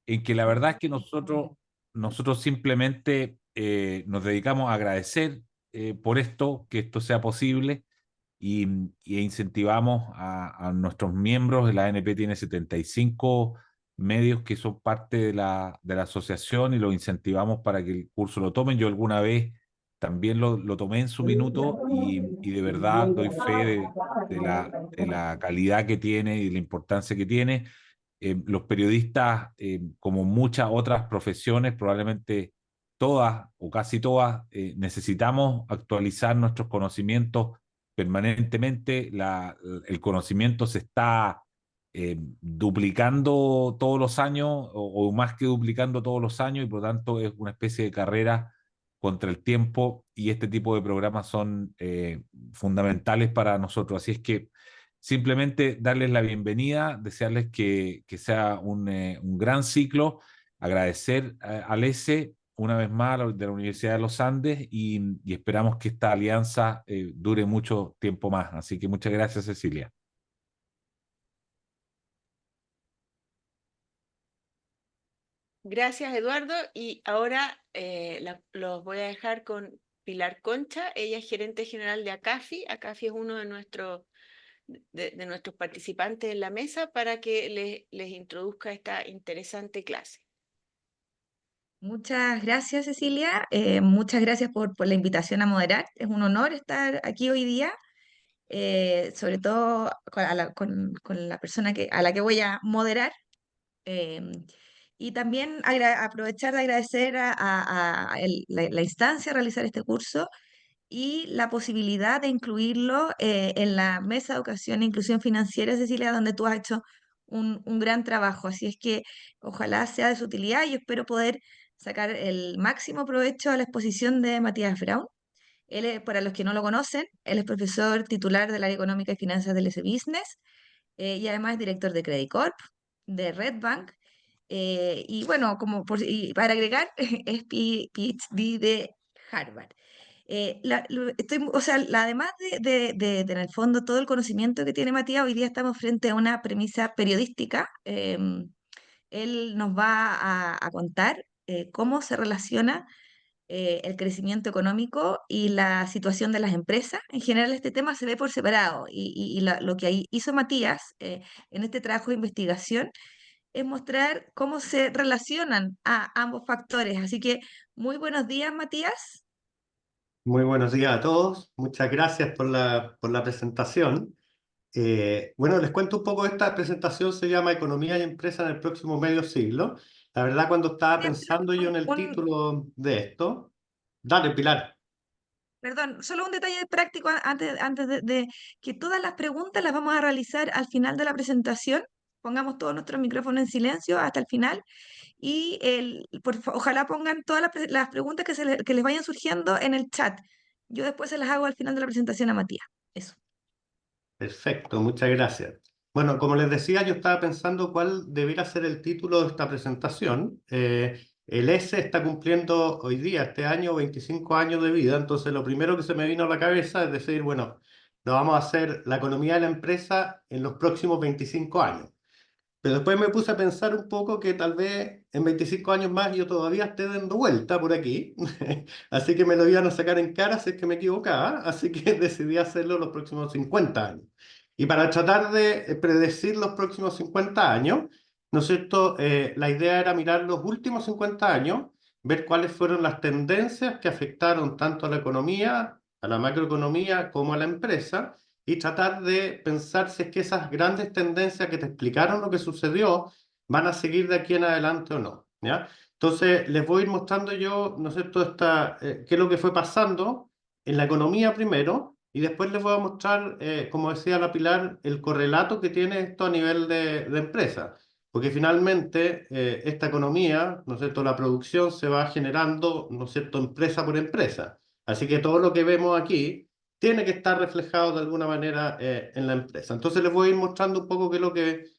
en que la verdad es que nosotros simplemente nos dedicamos a agradecer por esto, que esto sea posible y, y incentivamos a nuestros miembros. La ANP tiene 75 medios que son parte de la asociación y los incentivamos para que el curso lo tomen. Yo alguna vez también lo tomé en su minuto y de verdad doy fe de la calidad que tiene y de la importancia que tiene. Los periodistas, como muchas otras profesiones, probablemente todas o casi todas, necesitamos actualizar nuestros conocimientos permanentemente. El conocimiento se está duplicando todos los años o más que duplicando todos los años y por lo tanto es una especie de carrera contra el tiempo y este tipo de programas son fundamentales para nosotros. Así es que simplemente darles la bienvenida, desearles que sea un gran ciclo, agradecer al ESE una vez más de la Universidad de los Andes y esperamos que esta alianza dure mucho tiempo más. Así que muchas gracias, Cecilia. Gracias, Eduardo. Y ahora los voy a dejar con Pilar Concha. Ella es gerente general de ACAFI. ACAFI es uno de nuestros participantes en la mesa para que les introduzca esta interesante clase. Muchas gracias, Cecilia. Muchas gracias por la invitación a moderar. Es un honor estar aquí hoy día, sobre todo con la persona a la que voy a moderar. eh, y también aprovechar de agradecer la instancia de realizar este curso y la posibilidad de incluirlo en la Mesa de Educación e Inclusión Financiera, Cecilia, donde tú has hecho un gran trabajo. Así es que ojalá sea de su utilidad y yo espero poder sacar el máximo provecho a la exposición de Matías Brown. Él, para los que no lo conocen, él es profesor titular del área económica y finanzas del S Business y además es director de Credit Corp, de Red Bank. Y bueno, y para agregar, es PhD de Harvard. O sea, además en el fondo todo el conocimiento que tiene Matías, hoy día estamos frente a una premisa periodística. Él nos va a contar cómo se relaciona el crecimiento económico y la situación de las empresas. En general, este tema se ve por separado lo que ahí hizo Matías en este trabajo de investigación es mostrar cómo se relacionan a ambos factores. Así que muy buenos días, Matías. Muy buenos días a todos. Muchas gracias por la presentación. Bueno, les cuento un poco. Esta presentación se llama Economía y Empresa en el próximo medio siglo. La verdad, cuando estaba Voy a hacer pensando yo en el título de esto... Dale, Pilar. Perdón, solo un detalle práctico antes de que todas las preguntas las vamos a realizar al final de la presentación. Pongamos todos nuestros micrófonos en silencio hasta el final y ojalá pongan todas las preguntas que les vayan surgiendo en el chat. Yo después se las hago al final de la presentación a Matías. Eso. Perfecto, muchas gracias. Bueno, como les decía, yo estaba pensando cuál debiera ser el título de esta presentación. El S está cumpliendo hoy día, este año, 25 años de vida, entonces lo primero que se me vino a la cabeza es decir, bueno, nos vamos a hacer la economía de la empresa en los próximos 25 años. Pero después me puse a pensar un poco que tal vez en 25 años más yo todavía esté dando vuelta por aquí, así que me lo iban a sacar en cara si es que me equivocaba, así que decidí hacerlo los próximos 50 años. Y para tratar de predecir los próximos 50 años, ¿no es cierto? La idea era mirar los últimos 50 años, ver cuáles fueron las tendencias que afectaron tanto a la economía, a la macroeconomía, como a la empresa y tratar de pensar si es que esas grandes tendencias que te explicaron lo que sucedió van a seguir de aquí en adelante o no, ¿ya? Entonces, les voy a ir mostrando yo, ¿no es cierto?, qué es lo que fue pasando en la economía primero, y después les voy a mostrar, como decía la Pilar, el correlato que tiene esto a nivel de empresa. Porque finalmente esta economía, ¿no es cierto?, la producción se va generando, ¿no es cierto?, empresa por empresa. Así que todo lo que vemos aquí tiene que estar reflejado de alguna manera en la empresa. Entonces les voy a ir mostrando un poco qué es lo que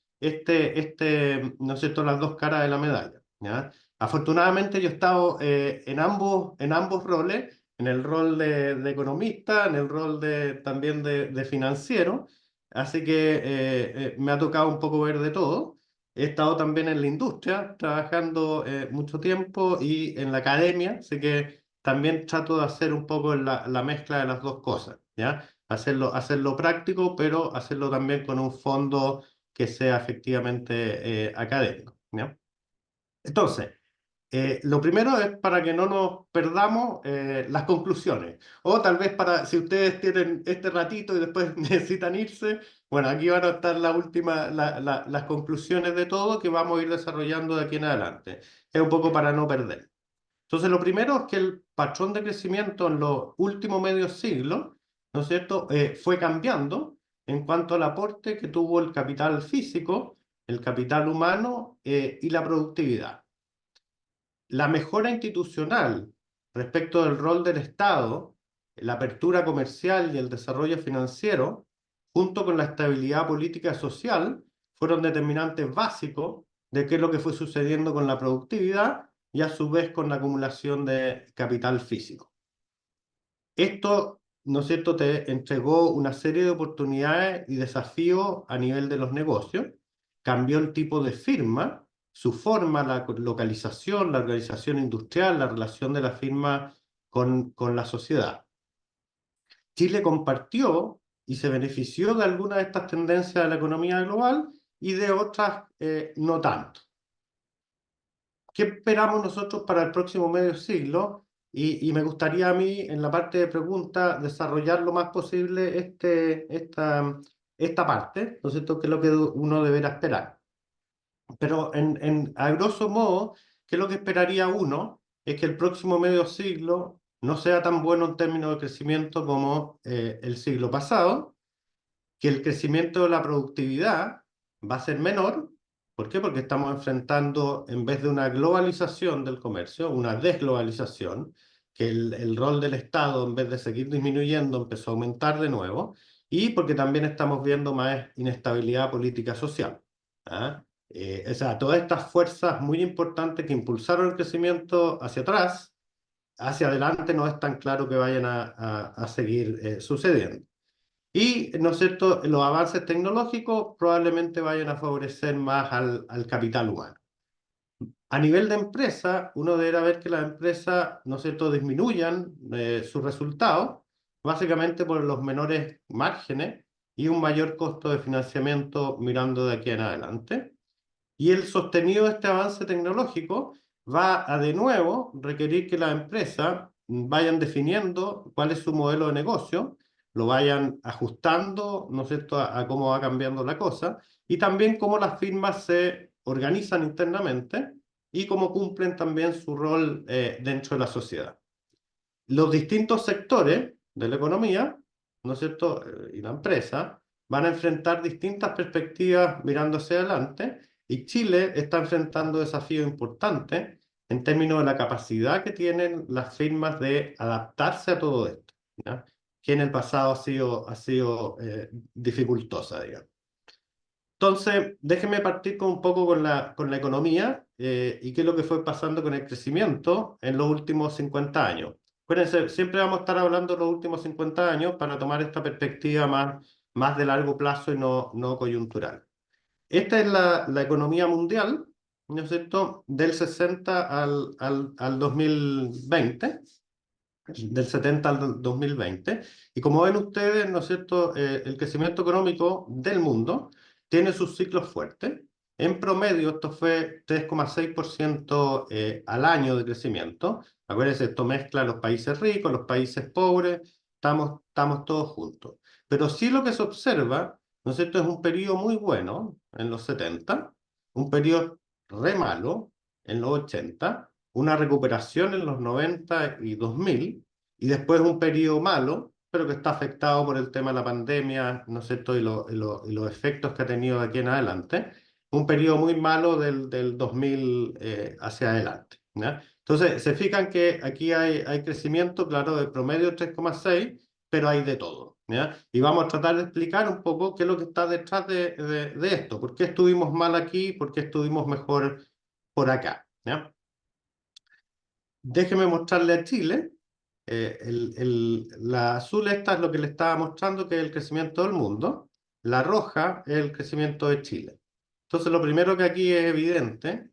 ¿no es cierto?, las dos caras de la medalla, ¿ya? Afortunadamente yo he estado en ambos roles, en el rol de economista, en el rol también de financiero, así que me ha tocado un poco ver de todo. he estado también en la industria, trabajando mucho tiempo y en la academia, así que también trato de hacer un poco la mezcla de las dos cosas, ¿ya? Hacerlo práctico, pero hacerlo también con un fondo que sea efectivamente académico, ¿ya? Entonces, lo primero es para que no nos perdamos las conclusiones. O tal vez para, si ustedes tienen este ratito y después necesitan irse, bueno, aquí van a estar las conclusiones de todo que vamos a ir desarrollando de aquí en adelante. Es un poco para no perder. Entonces, lo primero es que el patrón de crecimiento en los últimos medios siglos, ¿no es cierto?, fue cambiando en cuanto al aporte que tuvo el capital físico, el capital humano y la productividad. La mejora institucional respecto del rol del Estado, la apertura comercial y el desarrollo financiero, junto con la estabilidad política y social, fueron determinantes básicos de qué es lo que fue sucediendo con la productividad y a su vez con la acumulación de capital físico. Esto, ¿no es cierto?, te entregó una serie de oportunidades y desafíos a nivel de los negocios, cambió el tipo de firma, su forma, la localización, la organización industrial, la relación de la firma con la sociedad. Chile compartió y se benefició de algunas de estas tendencias de la economía global y de otras no tanto. ¿Qué esperamos nosotros para el próximo medio siglo? Y me gustaría a mí, en la parte de preguntas, desarrollar lo más posible esta parte, ¿no es cierto?, que es lo que uno deberá esperar. Pero a grosso modo, ¿qué es lo que esperaría uno? Es que el próximo medio siglo no sea tan bueno en términos de crecimiento como el siglo pasado, que el crecimiento de la productividad va a ser menor. ¿Por qué? Porque estamos enfrentando, en vez de una globalización del comercio, una desglobalización, que el rol del Estado, en vez de seguir disminuyendo, empezó a aumentar de nuevo, y porque también estamos viendo más inestabilidad política social. ¿Ah? O sea, todas estas fuerzas muy importantes que impulsaron el crecimiento hacia atrás, hacia adelante no es tan claro que vayan a seguir sucediendo. Y, ¿no es cierto?, los avances tecnológicos probablemente vayan a favorecer más al capital humano. A nivel de empresa, uno deberá ver que las empresas, ¿no es cierto?, disminuyan sus resultados, básicamente por los menores márgenes y un mayor costo de financiamiento mirando de aquí en adelante. Y el sostenido de este avance tecnológico va a de nuevo requerir que las empresas vayan definiendo cuál es su modelo de negocio, lo vayan ajustando, ¿no es cierto?, a cómo va cambiando la cosa, y también cómo las firmas se organizan internamente y cómo cumplen también su rol dentro de la sociedad. Los distintos sectores de la economía, ¿no es cierto?, y la empresa, van a enfrentar distintas perspectivas mirando hacia adelante, y Chile está enfrentando desafíos importantes en términos de la capacidad que tienen las firmas de adaptarse a todo esto, ¿ya?, que en el pasado ha sido dificultosa, digamos. Entonces, déjenme partir un poco con la economía y qué es lo que fue pasando con el crecimiento en los últimos 50 años. Acuérdense, siempre vamos a estar hablando de los últimos 50 años para tomar esta perspectiva más de largo plazo y no coyuntural. Esta es la economía mundial, ¿no es cierto?, del 60 al 2020, del 70 al 2020. Y como ven ustedes, ¿no es cierto?, el crecimiento económico del mundo tiene sus ciclos fuertes. En promedio, esto fue 3,6% al año de crecimiento. Acuérdense, esto mezcla los países ricos, los países pobres, estamos todos juntos. Pero sí lo que se observa, ¿no es cierto?, es un periodo muy bueno en los 70, un periodo re malo en los 80, una recuperación en los 90 y 2000, y después un periodo malo, pero que está afectado por el tema de la pandemia, ¿no es cierto?, y los efectos que ha tenido de aquí en adelante. Un periodo muy malo del 2000 hacia adelante, ¿ya? Entonces, se fijan que aquí hay crecimiento, claro, de promedio 3,6, pero hay de todo, ¿ya? Y vamos a tratar de explicar un poco qué es lo que está detrás de esto, por qué estuvimos mal aquí, por qué estuvimos mejor por acá, ¿ya? Déjeme mostrarle a Chile. La azul esta es lo que le estaba mostrando, que es el crecimiento del mundo. La roja es el crecimiento de Chile. Entonces, lo primero que aquí es evidente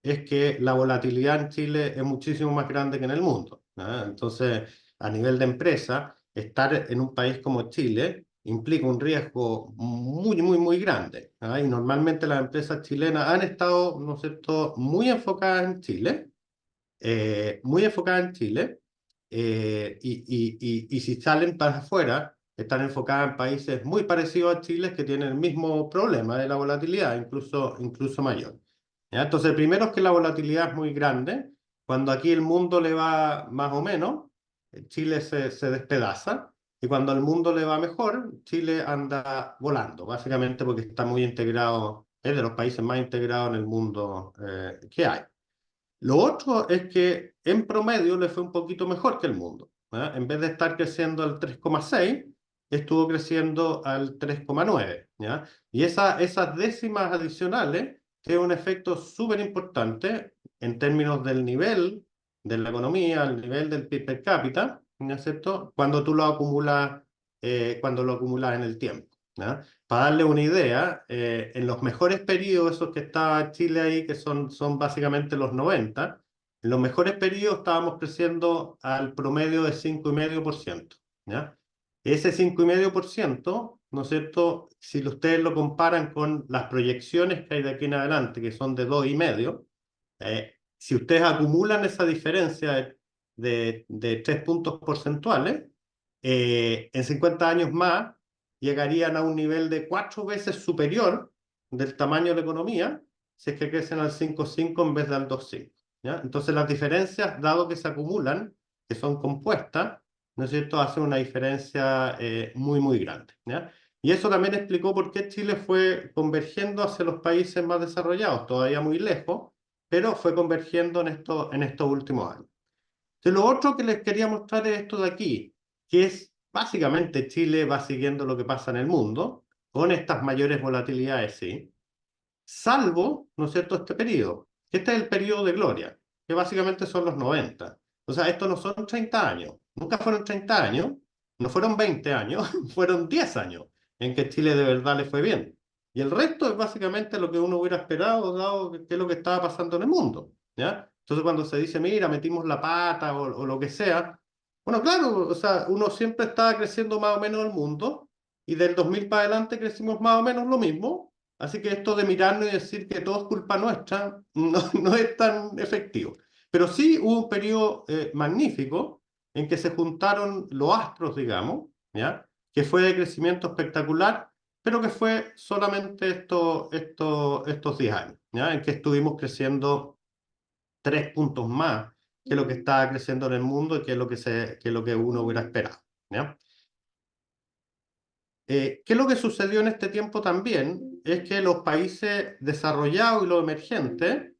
es que la volatilidad en Chile es muchísimo más grande que en el mundo, ¿ah? Entonces, a nivel de empresa, estar en un país como Chile implica un riesgo muy, muy, muy grande, ¿ah? Y normalmente las empresas chilenas han estado, ¿no es cierto?, muy enfocadas en Chile, y si salen para afuera, están enfocadas en países muy parecidos a Chile que tienen el mismo problema de la volatilidad, incluso mayor. ¿Ya? Entonces, primero es que la volatilidad es muy grande. Cuando aquí el mundo le va más o menos, Chile se despedaza. Y cuando al mundo le va mejor, Chile anda volando, básicamente porque está muy integrado, es de los países más integrados en el mundo que hay. Lo otro es que en promedio le fue un poquito mejor que el mundo, ¿ah? En vez de estar creciendo al 3,6, estuvo creciendo al 3,9, ¿ya? Y esas décimas adicionales tienen un efecto súper importante en términos del nivel de la economía, el nivel del PIB per cápita, ¿no es cierto? Cuando lo acumulas en el tiempo, ¿ya? Para darle una idea, en los mejores periodos, esos que está Chile ahí, que son básicamente los 90, en los mejores periodos estábamos creciendo al promedio de 5,5%, ¿ya? Ese 5,5%, ¿no es cierto? Si ustedes lo comparan con las proyecciones que hay de aquí en adelante, que son de 2,5, si ustedes acumulan esa diferencia de 3 puntos porcentuales, en 50 años más llegarían a un nivel de 4 veces superior del tamaño de la economía si es que crecen al 5,5 en vez del 2,5. ¿Ya? Entonces las diferencias, dado que se acumulan, que son compuestas, ¿no es cierto?, hacen una diferencia muy, muy grande. ¿Ya? Y eso también explicó por qué Chile fue convergiendo hacia los países más desarrollados, todavía muy lejos, pero fue convergiendo en estos últimos años. Entonces, lo otro que les quería mostrar es esto de aquí, que es básicamente Chile va siguiendo lo que pasa en el mundo, con estas mayores volatilidades, sí, salvo, ¿no es cierto?, este periodo. Este es el periodo de gloria, que básicamente son los 90. O sea, estos no son 30 años, nunca fueron 30 años, no fueron 20 años, fueron 10 años en que Chile de verdad le fue bien. Y el resto es básicamente lo que uno hubiera esperado, dado que es lo que estaba pasando en el mundo, ¿ya? Entonces, cuando se dice, mira, metimos la pata o lo que sea, bueno, claro, o sea, uno siempre estaba creciendo más o menos el mundo, y del 2000 para adelante crecimos más o menos lo mismo. Así que esto de mirarnos y decir que todo es culpa nuestra no es tan efectivo. Pero sí hubo un periodo magnífico en que se juntaron los astros, digamos, ¿ya? Que fue de crecimiento espectacular, pero que fue solamente estos 10 años, ¿ya? En que estuvimos creciendo 3 puntos más que lo que estaba creciendo en el mundo y que es lo que uno hubiera esperado, ¿ya? ¿Qué es lo que sucedió en este tiempo también? Es que los países desarrollados y los emergentes,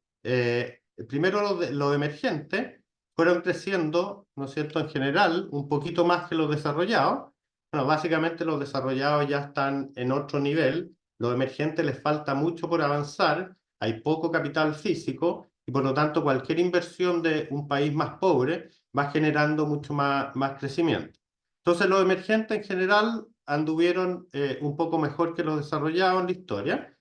primero los emergentes, fueron creciendo, ¿no es cierto?, en general, un poquito más que los desarrollados. Bueno, básicamente los desarrollados ya están en otro nivel, los emergentes les falta mucho por avanzar, hay poco capital físico y por lo tanto cualquier inversión de un país más pobre va generando mucho más crecimiento. Entonces los emergentes en general anduvieron un poco mejor que los desarrollados en la historia,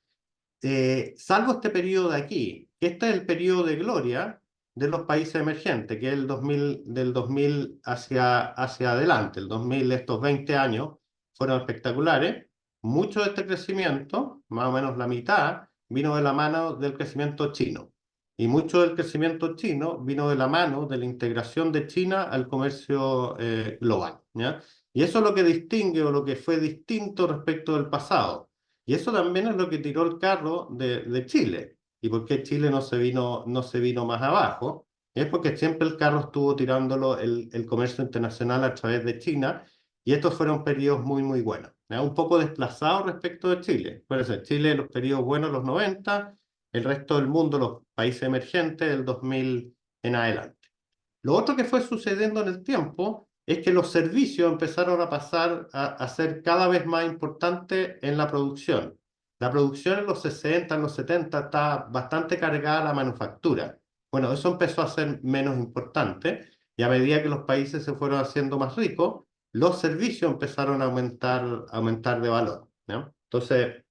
salvo este periodo de aquí, que este es el periodo de gloria de los países emergentes, que es del 2000 hacia adelante. El 2000, estos 20 años fueron espectaculares. Mucho de este crecimiento, más o menos la mitad, vino de la mano del crecimiento chino. Y mucho del crecimiento chino vino de la mano de la integración de China al comercio global, ¿ya? Y eso es lo que distingue o lo que fue distinto respecto del pasado. Y eso también es lo que tiró el carro de Chile. ¿Y por qué Chile no se vino más abajo? Es porque siempre el carro estuvo tirándolo el comercio internacional a través de China, y estos fueron periodos muy, muy buenos, ¿ya? Un poco desplazados respecto de Chile. Por eso, Chile, los periodos buenos, los 90, el resto del mundo, los países emergentes, del 2000 en adelante. Lo otro que fue sucediendo en el tiempo es que los servicios empezaron a pasar a ser cada vez más importantes en la producción. La producción en los 60, en los 70 está bastante cargada a la manufactura. Bueno, eso empezó a ser menos importante, y a medida que los países se fueron haciendo más ricos, los servicios empezaron a aumentar de valor, ¿no? Entonces,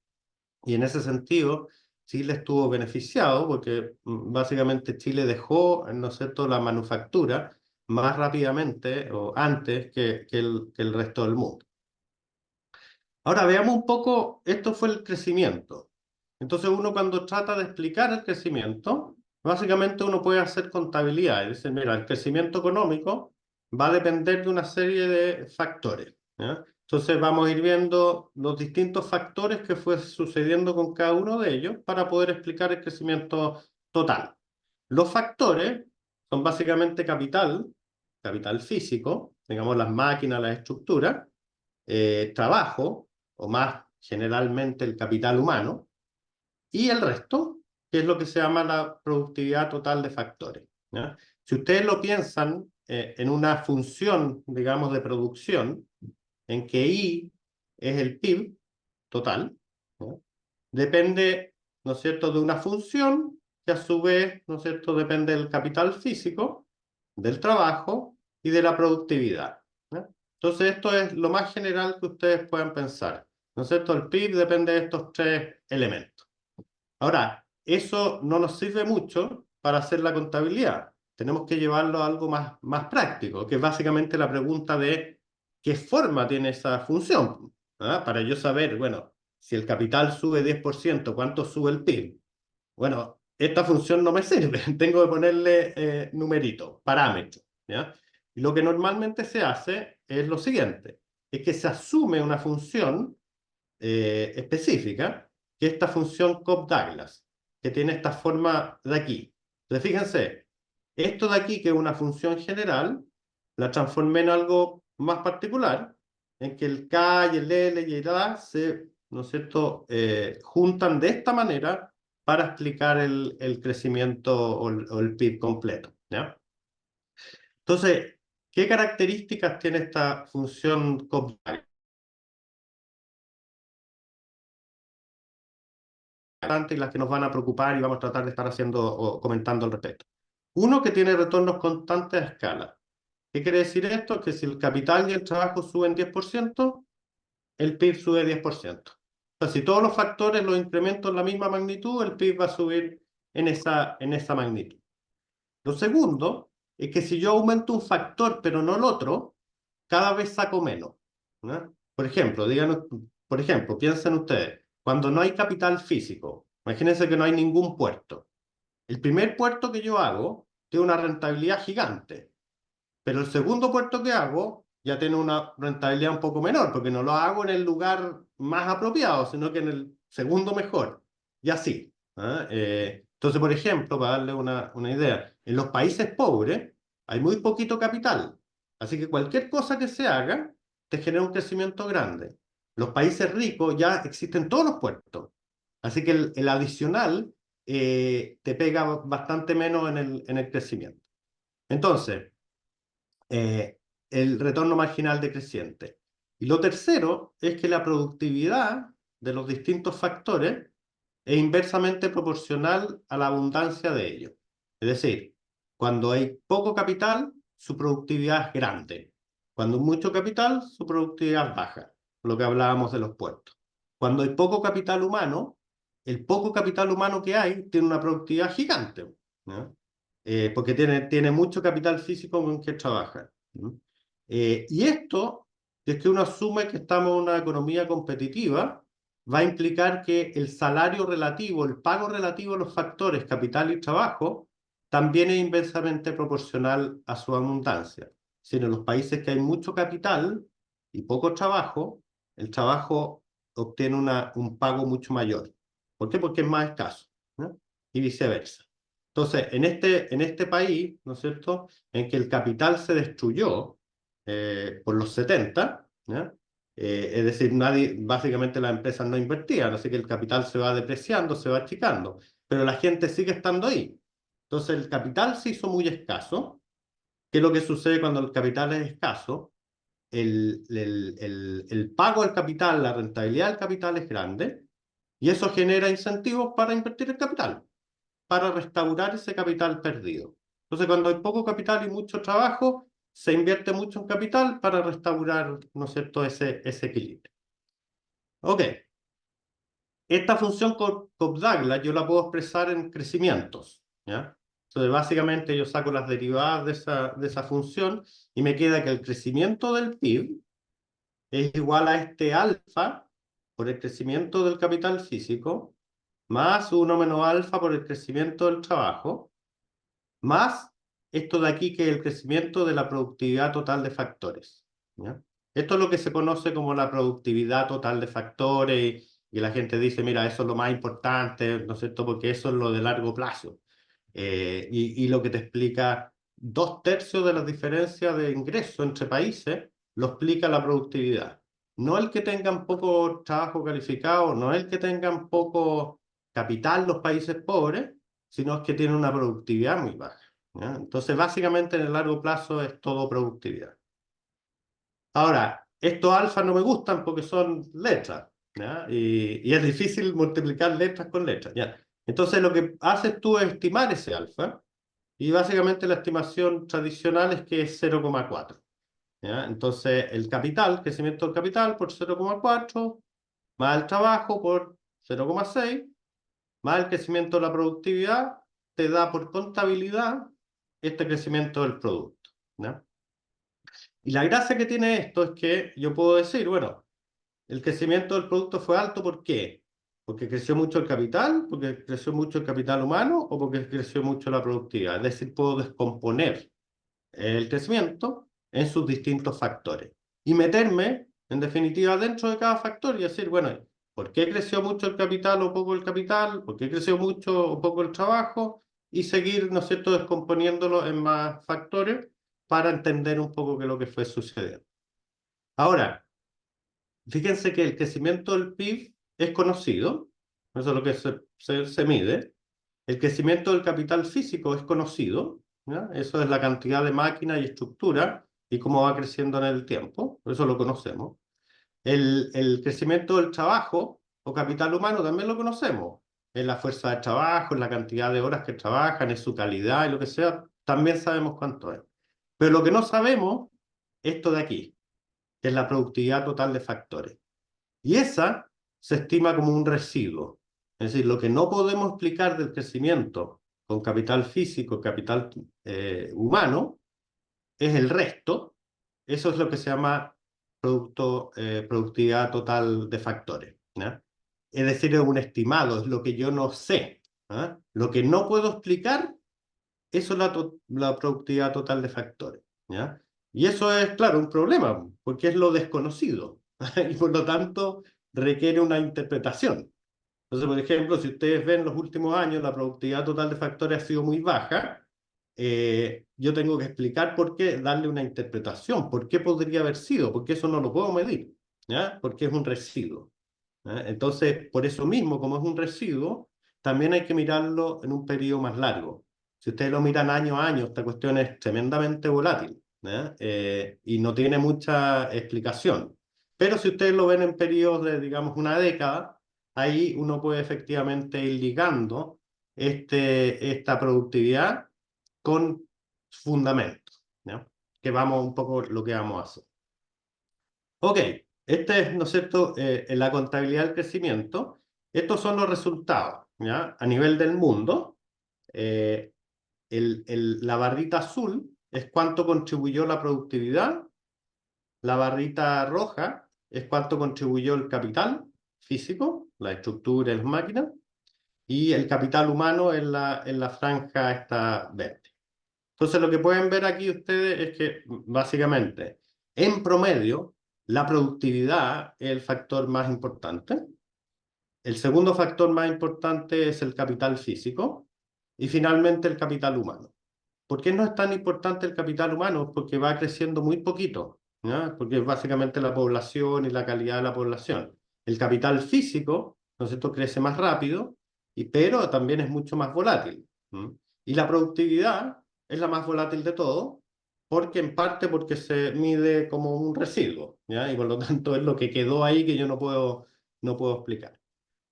y en ese sentido, Chile estuvo beneficiado porque básicamente Chile dejó, ¿no es cierto?, la manufactura más rápidamente o antes que el resto del mundo. Ahora veamos un poco, esto fue el crecimiento. Entonces uno cuando trata de explicar el crecimiento, básicamente uno puede hacer contabilidad, es decir, mira, el crecimiento económico va a depender de una serie de factores, ¿ya? Entonces vamos a ir viendo los distintos factores que fue sucediendo con cada uno de ellos para poder explicar el crecimiento total. Los factores son básicamente capital, capital físico, digamos las máquinas, las estructuras, trabajo, o más generalmente el capital humano, y el resto, que es lo que se llama la productividad total de factores, ¿ya? Si ustedes lo piensan en una función, digamos, de producción, en que I es el PIB total, ¿no? Depende, ¿no es cierto?, de una función que a su vez, ¿no es cierto?, depende del capital físico, del trabajo y de la productividad, ¿no? Entonces esto es lo más general que ustedes puedan pensar, ¿no es cierto? El PIB depende de estos tres elementos. Ahora, eso no nos sirve mucho para hacer la contabilidad. Tenemos que llevarlo a algo más práctico, que es básicamente la pregunta de qué forma tiene esa función, ¿ah? Para yo saber, bueno, si el capital sube 10%, ¿cuánto sube el PIB? Bueno, esta función no me sirve, tengo que ponerle numeritos, parámetros, ¿ya? Y lo que normalmente se hace es lo siguiente, es que se asume una función específica, que es esta función Cobb-Douglas, que tiene esta forma de aquí. Entonces, fíjense, esto de aquí, que es una función general, la transformé en algo más particular, en que el K y el L y el A se, ¿no es cierto?, juntan de esta manera para explicar el crecimiento o el PIB completo, ¿ya? Entonces, ¿qué características tiene esta función Cobb-Douglas? Y las que nos van a preocupar y vamos a tratar de estar haciendo o comentando al respecto. Uno, que tiene retornos constantes a escala. ¿Qué quiere decir esto? Que si el capital y el trabajo suben 10%, el PIB sube 10%. O sea, si todos los factores los incremento en la misma magnitud, el PIB va a subir en esa magnitud. Lo segundo es que si yo aumento un factor pero no el otro, cada vez saco menos, ¿no? Por ejemplo, piensen ustedes, cuando no hay capital físico, imagínense que no hay ningún puerto. El primer puerto que yo hago tiene una rentabilidad gigante, pero el segundo puerto que hago ya tiene una rentabilidad un poco menor, porque no lo hago en el lugar más apropiado, sino que en el segundo mejor. Y así, ¿ah? Entonces, por ejemplo, para darle una idea, en los países pobres hay muy poquito capital, así que cualquier cosa que se haga te genera un crecimiento grande. Los países ricos ya existen todos los puertos, así que el adicional te pega bastante menos en el crecimiento. Entonces, el retorno marginal decreciente. Y lo tercero es que la productividad de los distintos factores es inversamente proporcional a la abundancia de ellos. Es decir, cuando hay poco capital, su productividad es grande. Cuando hay mucho capital, su productividad es baja, lo que hablábamos de los puertos. Cuando hay poco capital humano, el poco capital humano que hay tiene una productividad gigante, ¿no? Porque tiene mucho capital físico con que trabajar, ¿no? Y esto, es que uno asume que estamos en una economía competitiva, va a implicar que el salario relativo, el pago relativo a los factores capital y trabajo, también es inversamente proporcional a su abundancia. Si en los países que hay mucho capital y poco trabajo, el trabajo obtiene un pago mucho mayor. ¿Por qué? Porque es más escaso, ¿no? Y viceversa. Entonces, en este país, ¿no es cierto?, en que el capital se destruyó por los 70, ¿ya? Es decir, básicamente las empresas no invertían, así que el capital se va depreciando, se va achicando, pero la gente sigue estando ahí. Entonces el capital se hizo muy escaso. ¿Qué es lo que sucede cuando el capital es escaso? El pago al capital, la rentabilidad del capital es grande, y eso genera incentivos para invertir el capital, para restaurar ese capital perdido. Entonces, cuando hay poco capital y mucho trabajo, se invierte mucho en capital para restaurar, ¿no es cierto?, ese equilibrio. Ok. esta función Cobb-Douglas yo la puedo expresar en crecimientos, ¿ya? Entonces, básicamente yo saco las derivadas de esa función y me queda que el crecimiento del PIB es igual a este alfa por el crecimiento del capital físico, más 1 menos alfa por el crecimiento del trabajo, más esto de aquí que es el crecimiento de la productividad total de factores, ¿ya? Esto es lo que se conoce como la productividad total de factores y la gente dice, mira, eso es lo más importante, ¿no es cierto? Porque eso es lo de largo plazo. Y lo que te explica 2/3 de las diferencias de ingreso entre países, lo explica la productividad. No el que tengan poco trabajo calificado, no el que tengan poco capital los países pobres, sino es que tienen una productividad muy baja, ¿ya? Entonces, básicamente en el largo plazo es todo productividad. Ahora, estos alfas no me gustan porque son letras, ¿ya? Y es difícil multiplicar letras con letras, ¿ya? Entonces, lo que haces tú es estimar ese alfa, y básicamente la estimación tradicional es que es 0,4, ¿ya? Entonces, el capital, crecimiento del capital por 0,4, más el trabajo por 0,6, más el crecimiento de la productividad, te da por contabilidad este crecimiento del producto, ¿ya? Y la gracia que tiene esto es que yo puedo decir, bueno, el crecimiento del producto fue alto, ¿por qué? Porque creció mucho el capital, porque creció mucho el capital humano o porque creció mucho la productividad. Es decir, puedo descomponer el crecimiento en sus distintos factores y meterme, en definitiva, dentro de cada factor y decir, bueno, ¿por qué creció mucho el capital o poco el capital? ¿Por qué creció mucho o poco el trabajo? Y seguir, ¿no es cierto?, descomponiéndolo en más factores para entender un poco qué es lo que fue sucediendo. Ahora, fíjense que el crecimiento del PIB es conocido, eso es lo que se mide. El crecimiento del capital físico es conocido, ¿ya? Eso es la cantidad de máquinas y estructura y cómo va creciendo en el tiempo, eso lo conocemos. El crecimiento del trabajo o capital humano también lo conocemos. En la fuerza de trabajo, en la cantidad de horas que trabajan, en su calidad y lo que sea, también sabemos cuánto es. Pero lo que no sabemos es esto de aquí, que es la productividad total de factores. Y esa se estima como un residuo. Es decir, lo que no podemos explicar del crecimiento con capital físico, capital humano, es el resto. Eso es lo que se llama productividad total de factores, ¿ya? Es decir, es un estimado, es lo que yo no sé, ¿ya? Lo que no puedo explicar, eso es la productividad total de factores, ¿ya? Y eso es, claro, un problema, porque es lo desconocido, y por lo tanto requiere una interpretación. Entonces, por ejemplo, si ustedes ven los últimos años, la productividad total de factores ha sido muy baja, yo tengo que explicar por qué, darle una interpretación, por qué podría haber sido, porque eso no lo puedo medir, ¿ya? Porque es un residuo, ¿ya? Entonces, por eso mismo, como es un residuo, también hay que mirarlo en un periodo más largo. Si ustedes lo miran año a año, esta cuestión es tremendamente volátil, ¿ya? Y no tiene mucha explicación. Pero si ustedes lo ven en periodos de, digamos, una década, ahí uno puede efectivamente ir ligando esta productividad con fundamentos, ¿ya? Que vamos un poco lo que vamos a hacer. Ok, este es, ¿no es cierto?, en la contabilidad del crecimiento. Estos son los resultados, ¿ya? A nivel del mundo, eh, la barrita azul es cuánto contribuyó la productividad, la barrita roja es cuánto contribuyó el capital físico, la estructura y las máquinas, y el capital humano en la franja esta verde. Entonces, lo que pueden ver aquí ustedes es que, básicamente, en promedio, la productividad es el factor más importante. El segundo factor más importante es el capital físico. Y finalmente, el capital humano. ¿Por qué no es tan importante el capital humano? Porque va creciendo muy poquito, ¿ya? Porque es básicamente la población y la calidad de la población. El capital físico, ¿no es cierto?, crece más rápido, pero también es mucho más volátil. Y la productividad es la más volátil de todo, porque en parte porque se mide como un residuo, ¿ya? Y por lo tanto es lo que quedó ahí que yo no puedo explicar.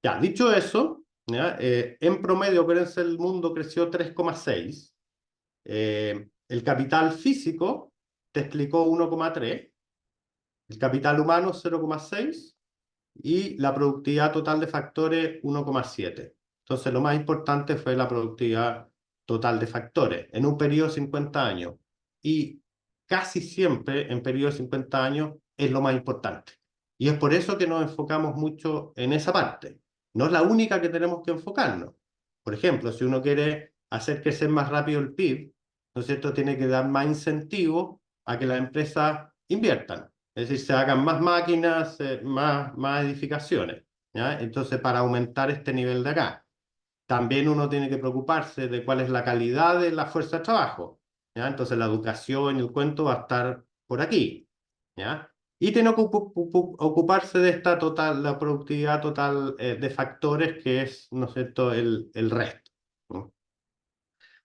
Ya, dicho eso, ¿ya? En promedio, acuérdense, el mundo creció 3,6. El capital físico te explicó 1,3, el capital humano 0,6 y la productividad total de factores 1,7. Entonces, lo más importante fue la productividad total de factores en un periodo de 50 años. Y casi siempre en periodos de 50 años es lo más importante. Y es por eso que nos enfocamos mucho en esa parte. No es la única que tenemos que enfocarnos. Por ejemplo, si uno quiere hacer crecer más rápido el PIB, ¿no es cierto?, tiene que dar más incentivos a que las empresas inviertan. Es decir, se hagan más máquinas, más edificaciones, ¿ya? Entonces, para aumentar este nivel de acá. También uno tiene que preocuparse de cuál es la calidad de la fuerza de trabajo, ¿ya? Entonces, la educación y el cuento va a estar por aquí, ¿ya? Y tiene que ocuparse de esta total, la productividad total de factores, que es, ¿no es cierto?, el resto, ¿no?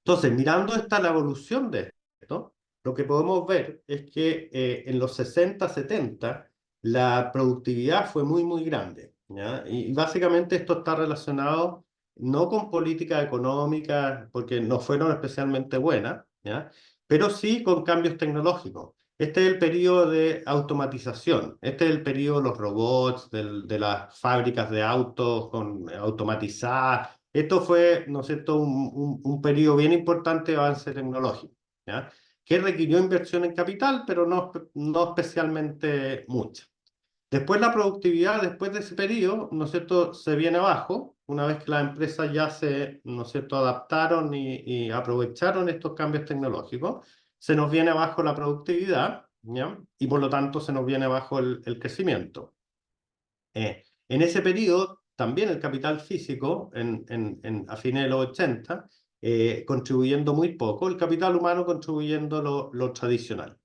Entonces, mirando la evolución de esto, lo que podemos ver es que en los 60, 70, la productividad fue muy, muy grande, ¿ya? Y básicamente esto está relacionado no con política económica, porque no fueron especialmente buenas, ¿ya? Pero sí con cambios tecnológicos. Este es el periodo de automatización, este es el periodo de los robots, de las fábricas de autos automatizadas. Esto fue, ¿no es cierto?, un periodo bien importante de avance tecnológico, ¿ya?, que requirió inversión en capital, pero no especialmente mucha. Después la productividad, después de ese periodo, ¿no es cierto?, se viene abajo, una vez que las empresas ya ¿no es cierto?, adaptaron y aprovecharon estos cambios tecnológicos, se nos viene abajo la productividad, ¿ya?, y por lo tanto se nos viene abajo el crecimiento. En ese periodo, también el capital físico, a fines de los 80, contribuyendo muy poco, el capital humano contribuyendo lo tradicional.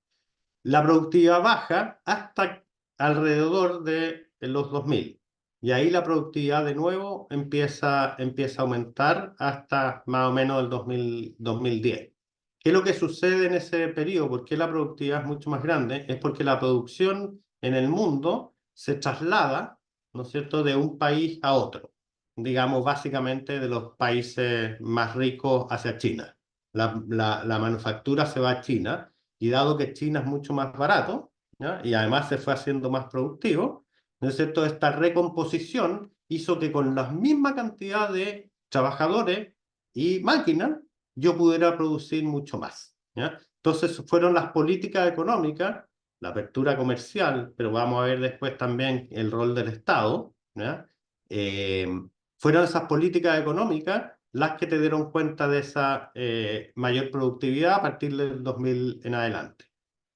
La productividad baja hasta alrededor de los 2000. Y ahí la productividad de nuevo empieza a aumentar hasta más o menos el 2010. ¿Qué es lo que sucede en ese periodo? ¿Por qué la productividad es mucho más grande? Es porque la producción en el mundo se traslada, ¿no es cierto?, de un país a otro. Digamos, básicamente de los países más ricos hacia China. La manufactura se va a China, y dado que China es mucho más barato, ¿ya?, y además se fue haciendo más productivo, ¿no es cierto?, esta recomposición hizo que con la misma cantidad de trabajadores y máquinas yo pudiera producir mucho más, ¿ya? Entonces fueron las políticas económicas, la apertura comercial, pero vamos a ver después también el rol del Estado, ¿ya? Fueron esas políticas económicas las que te dieron cuenta de esa mayor productividad a partir del 2000 en adelante.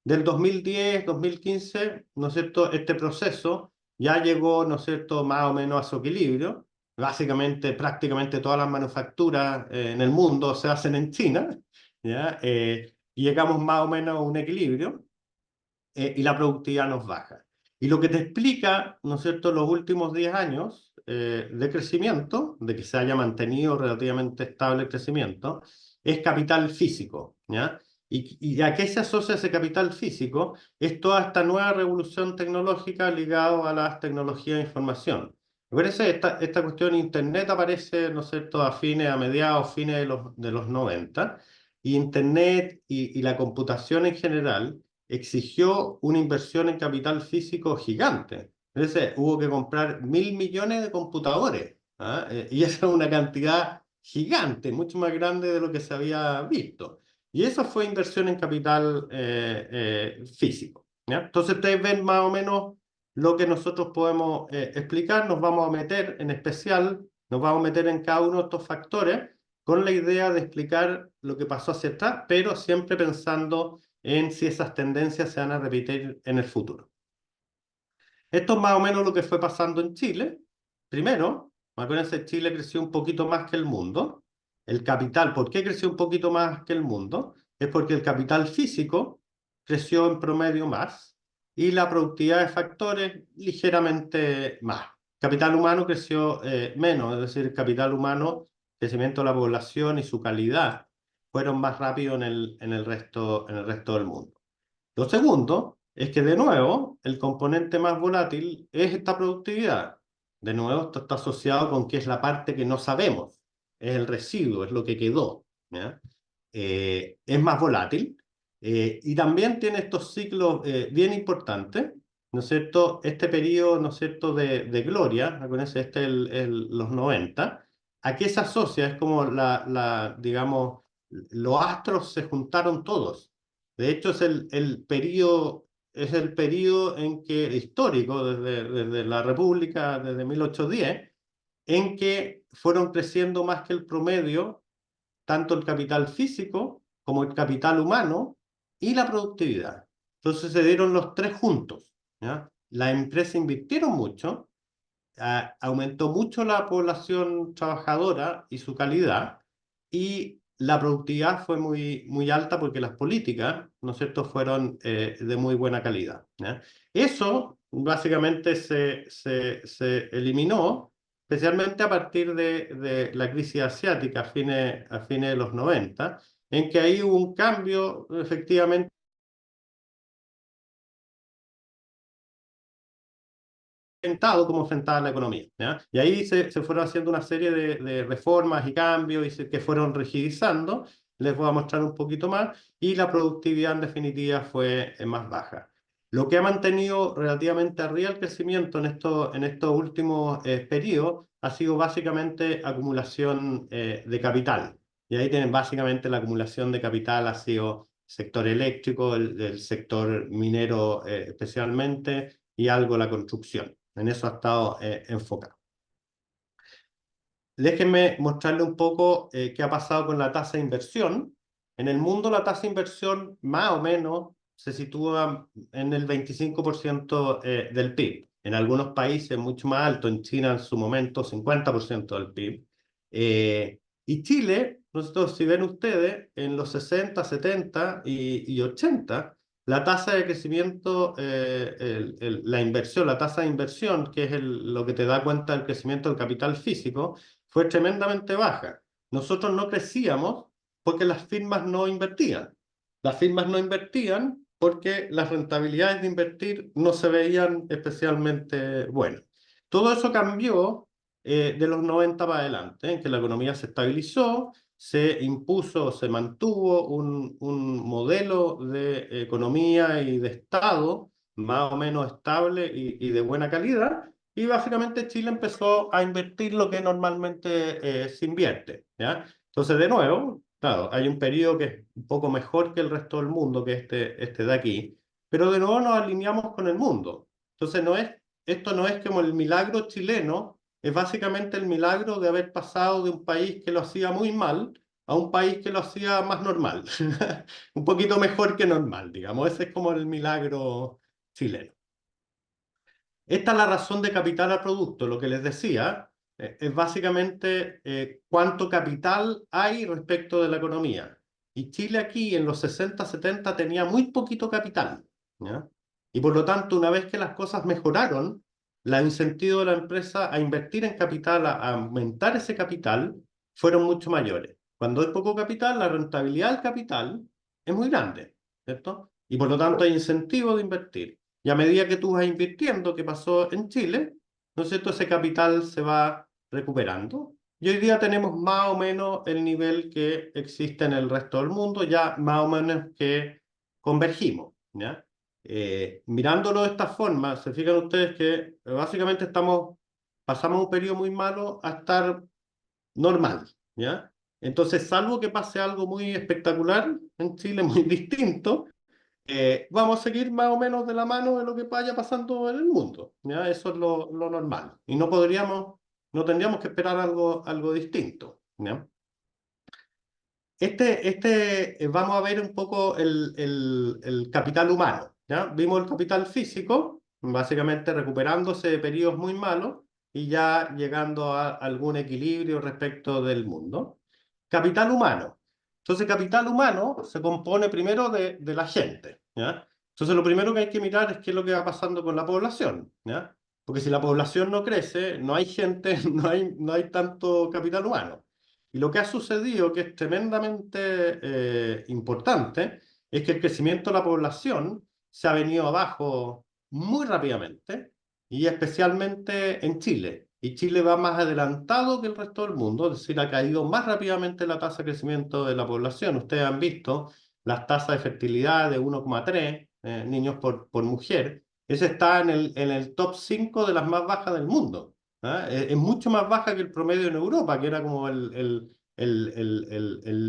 Del 2010, 2015, ¿no es cierto?, este proceso ya llegó, ¿no es cierto?, más o menos a su equilibrio. Básicamente, prácticamente todas las manufacturas en el mundo se hacen en China, ¿ya? Y llegamos más o menos a un equilibrio, y la productividad nos baja. Y lo que te explica, ¿no es cierto?, los últimos 10 años de crecimiento, de que se haya mantenido relativamente estable el crecimiento, es capital físico, ¿ya? ¿Y a qué se asocia ese capital físico? Es toda esta nueva revolución tecnológica ligada a las tecnologías de información. Acuérdense, esta cuestión de Internet aparece, ¿no es cierto?, a mediados, fines de los 90, y Internet y la computación en general exigió una inversión en capital físico gigante. Entonces, hubo que comprar 1.000 millones de computadores, ¿ah? Y esa es una cantidad gigante, mucho más grande de lo que se había visto. Y eso fue inversión en capital físico, ¿ya? Entonces, ustedes ven más o menos lo que nosotros podemos explicar. Nos vamos a meter en especial, nos vamos a meter en cada uno de estos factores con la idea de explicar lo que pasó hacia atrás, pero siempre pensando en si esas tendencias se van a repetir en el futuro. Esto es más o menos lo que fue pasando en Chile. Primero, acuérdense, Chile creció un poquito más que el mundo. El capital, ¿por qué creció un poquito más que el mundo? Es porque el capital físico creció en promedio más y la productividad de factores ligeramente más. Capital humano creció menos, es decir, el capital humano, crecimiento de la población y su calidad fueron más rápidos en el resto del mundo. Lo segundo es que, de nuevo, el componente más volátil es esta productividad. De nuevo, esto está asociado con que es la parte que no sabemos, es el residuo, es lo que quedó, ¿ya? Es más volátil y también tiene estos ciclos bien importantes, ¿no es cierto?, este periodo, ¿no es cierto?, de gloria, acuérdense, los 90, ¿a qué se asocia? Es como digamos, los astros se juntaron todos. De hecho, es el periodo en que, histórico, desde la República, desde 1810, en que fueron creciendo más que el promedio tanto el capital físico como el capital humano y la productividad. Entonces se dieron los tres juntos, ¿ya? Las empresas invirtieron mucho, aumentó mucho la población trabajadora y su calidad, y la productividad fue muy alta porque las políticas, ¿no es cierto?, fueron de muy buena calidad, ¿ya? Eso básicamente se eliminó, especialmente a partir de la crisis asiática a fines de los 90, en que ahí hubo un cambio efectivamente cómo enfrentaba la economía, ¿ya? Y ahí se fueron haciendo una serie de reformas y cambios que fueron rigidizando. Les voy a mostrar un poquito más, y la productividad en definitiva fue más baja. Lo que ha mantenido relativamente arriba el crecimiento en estos últimos periodos ha sido básicamente acumulación de capital. Y ahí tienen básicamente la acumulación de capital ha sido sector eléctrico, el sector minero especialmente, y algo la construcción. En eso ha estado enfocado. Déjenme mostrarle un poco qué ha pasado con la tasa de inversión. En el mundo la tasa de inversión más o menos se sitúa en el 25% del PIB. En algunos países mucho más alto, en China en su momento 50% del PIB. Y Chile, nosotros, si ven ustedes, en los 60, 70 y 80, la tasa de crecimiento, la inversión, la tasa de inversión, que es lo que te da cuenta del crecimiento del capital físico, fue tremendamente baja. Nosotros no crecíamos porque las firmas no invertían. Las firmas no invertían porque las rentabilidades de invertir no se veían especialmente buenas. Todo eso cambió de los 90 para adelante, en que la economía se estabilizó, se impuso, se mantuvo un modelo de economía y de Estado más o menos estable y de buena calidad, y básicamente Chile empezó a invertir lo que normalmente se invierte, ¿ya? Entonces, de nuevo, claro, hay un periodo que es un poco mejor que el resto del mundo, que este de aquí, pero de nuevo nos alineamos con el mundo. Entonces, esto no es como el milagro chileno, es básicamente el milagro de haber pasado de un país que lo hacía muy mal a un país que lo hacía más normal, un poquito mejor que normal, digamos. Ese es como el milagro chileno. Esta es la razón de capital a producto. Lo que les decía es básicamente cuánto capital hay respecto de la economía. Y Chile aquí en los 60, 70 tenía muy poquito capital, ¿ya? Y por lo tanto, una vez que las cosas mejoraron, el incentivo de la empresa a invertir en capital, a aumentar ese capital, fueron mucho mayores. Cuando hay poco capital, la rentabilidad del capital es muy grande, ¿cierto? Y por lo tanto hay incentivo de invertir. Y a medida que tú vas invirtiendo, que pasó en Chile, ¿no es cierto?, ese capital se va recuperando. Y hoy día tenemos más o menos el nivel que existe en el resto del mundo, ya más o menos que convergimos, ¿ya? Mirándolo de esta forma, se fijan ustedes que básicamente pasamos un periodo muy malo a estar normal, ¿ya? Entonces, salvo que pase algo muy espectacular en Chile, muy distinto, vamos a seguir más o menos de la mano de lo que vaya pasando en el mundo, ¿ya? Eso es lo normal. Y no tendríamos que esperar algo distinto, ¿ya? Vamos a ver un poco el capital humano, ¿ya? Vimos el capital físico, básicamente recuperándose de periodos muy malos y ya llegando a algún equilibrio respecto del mundo. Capital humano. Entonces, capital humano se compone primero de la gente, ¿ya? Entonces, lo primero que hay que mirar es qué es lo que va pasando con la población, ¿ya? Porque si la población no crece, no hay gente, no hay tanto capital humano. Y lo que ha sucedido, que es tremendamente importante, es que el crecimiento de la población se ha venido abajo muy rápidamente, y especialmente en Chile. Y Chile va más adelantado que el resto del mundo, es decir, ha caído más rápidamente la tasa de crecimiento de la población. Ustedes han visto las tasas de fertilidad de 1,3 niños por mujer, Ese está en el top 5 de las más bajas del mundo. ¿Ah? Es mucho más baja que el promedio en Europa, que era como el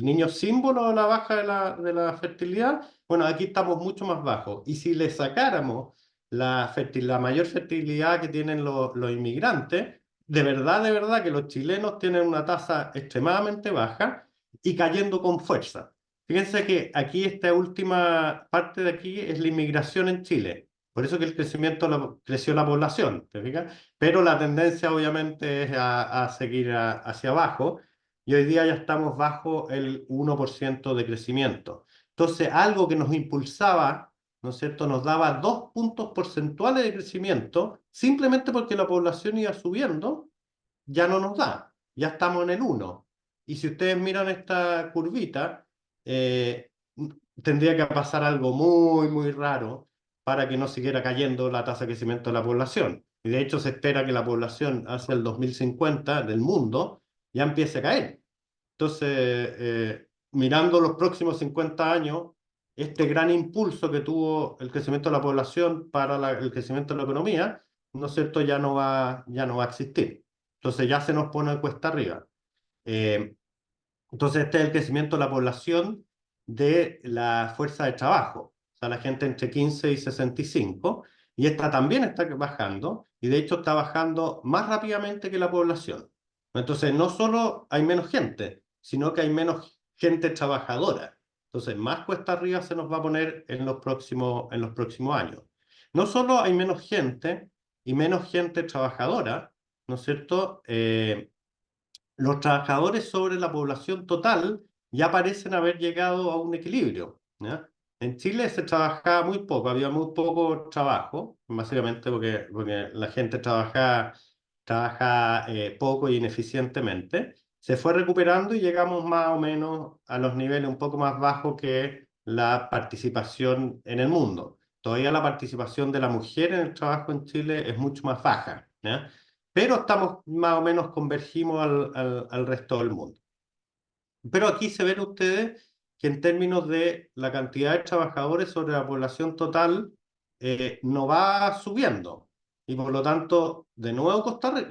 niño símbolo de la baja de la fertilidad. Bueno, aquí estamos mucho más bajos. Y si le sacáramos la mayor fertilidad que tienen los inmigrantes, de verdad que los chilenos tienen una tasa extremadamente baja y cayendo con fuerza. Fíjense que aquí esta última parte de aquí es la inmigración en Chile. Por eso que el crecimiento creció la población, ¿te fijas? Pero la tendencia obviamente es a seguir hacia abajo y hoy día ya estamos bajo el 1% de crecimiento. Entonces, algo que nos impulsaba, ¿no es cierto?, nos daba 2 puntos porcentuales de crecimiento, simplemente porque la población iba subiendo, ya no nos da, ya estamos en el 1. Y si ustedes miran esta curvita, eh, tendría que pasar algo muy, muy raro para que no siguiera cayendo la tasa de crecimiento de la población. Y de hecho se espera que la población hacia el 2050 del mundo ya empiece a caer. Entonces, mirando los próximos 50 años, este gran impulso que tuvo el crecimiento de la población para el crecimiento de la economía, ¿no es cierto?, ya no va a existir. Entonces ya se nos pone cuesta arriba. Entonces este es el crecimiento de la población de la fuerza de trabajo, o sea, la gente entre 15 y 65, y esta también está bajando, y de hecho está bajando más rápidamente que la población. Entonces no solo hay menos gente, sino que hay menos gente trabajadora. Entonces más cuesta arriba se nos va a poner en los próximos años. No solo hay menos gente y menos gente trabajadora, ¿no es cierto?, los trabajadores sobre la población total ya parecen haber llegado a un equilibrio, ¿ya? En Chile se trabajaba muy poco, había muy poco trabajo, básicamente porque la gente trabaja poco y ineficientemente. Se fue recuperando y llegamos más o menos a los niveles un poco más bajos que la participación en el mundo. Todavía la participación de la mujer en el trabajo en Chile es mucho más baja, ¿ya? Pero estamos más o menos convergimos al resto del mundo. Pero aquí se ven ustedes que en términos de la cantidad de trabajadores sobre la población total no va subiendo y por lo tanto de nuevo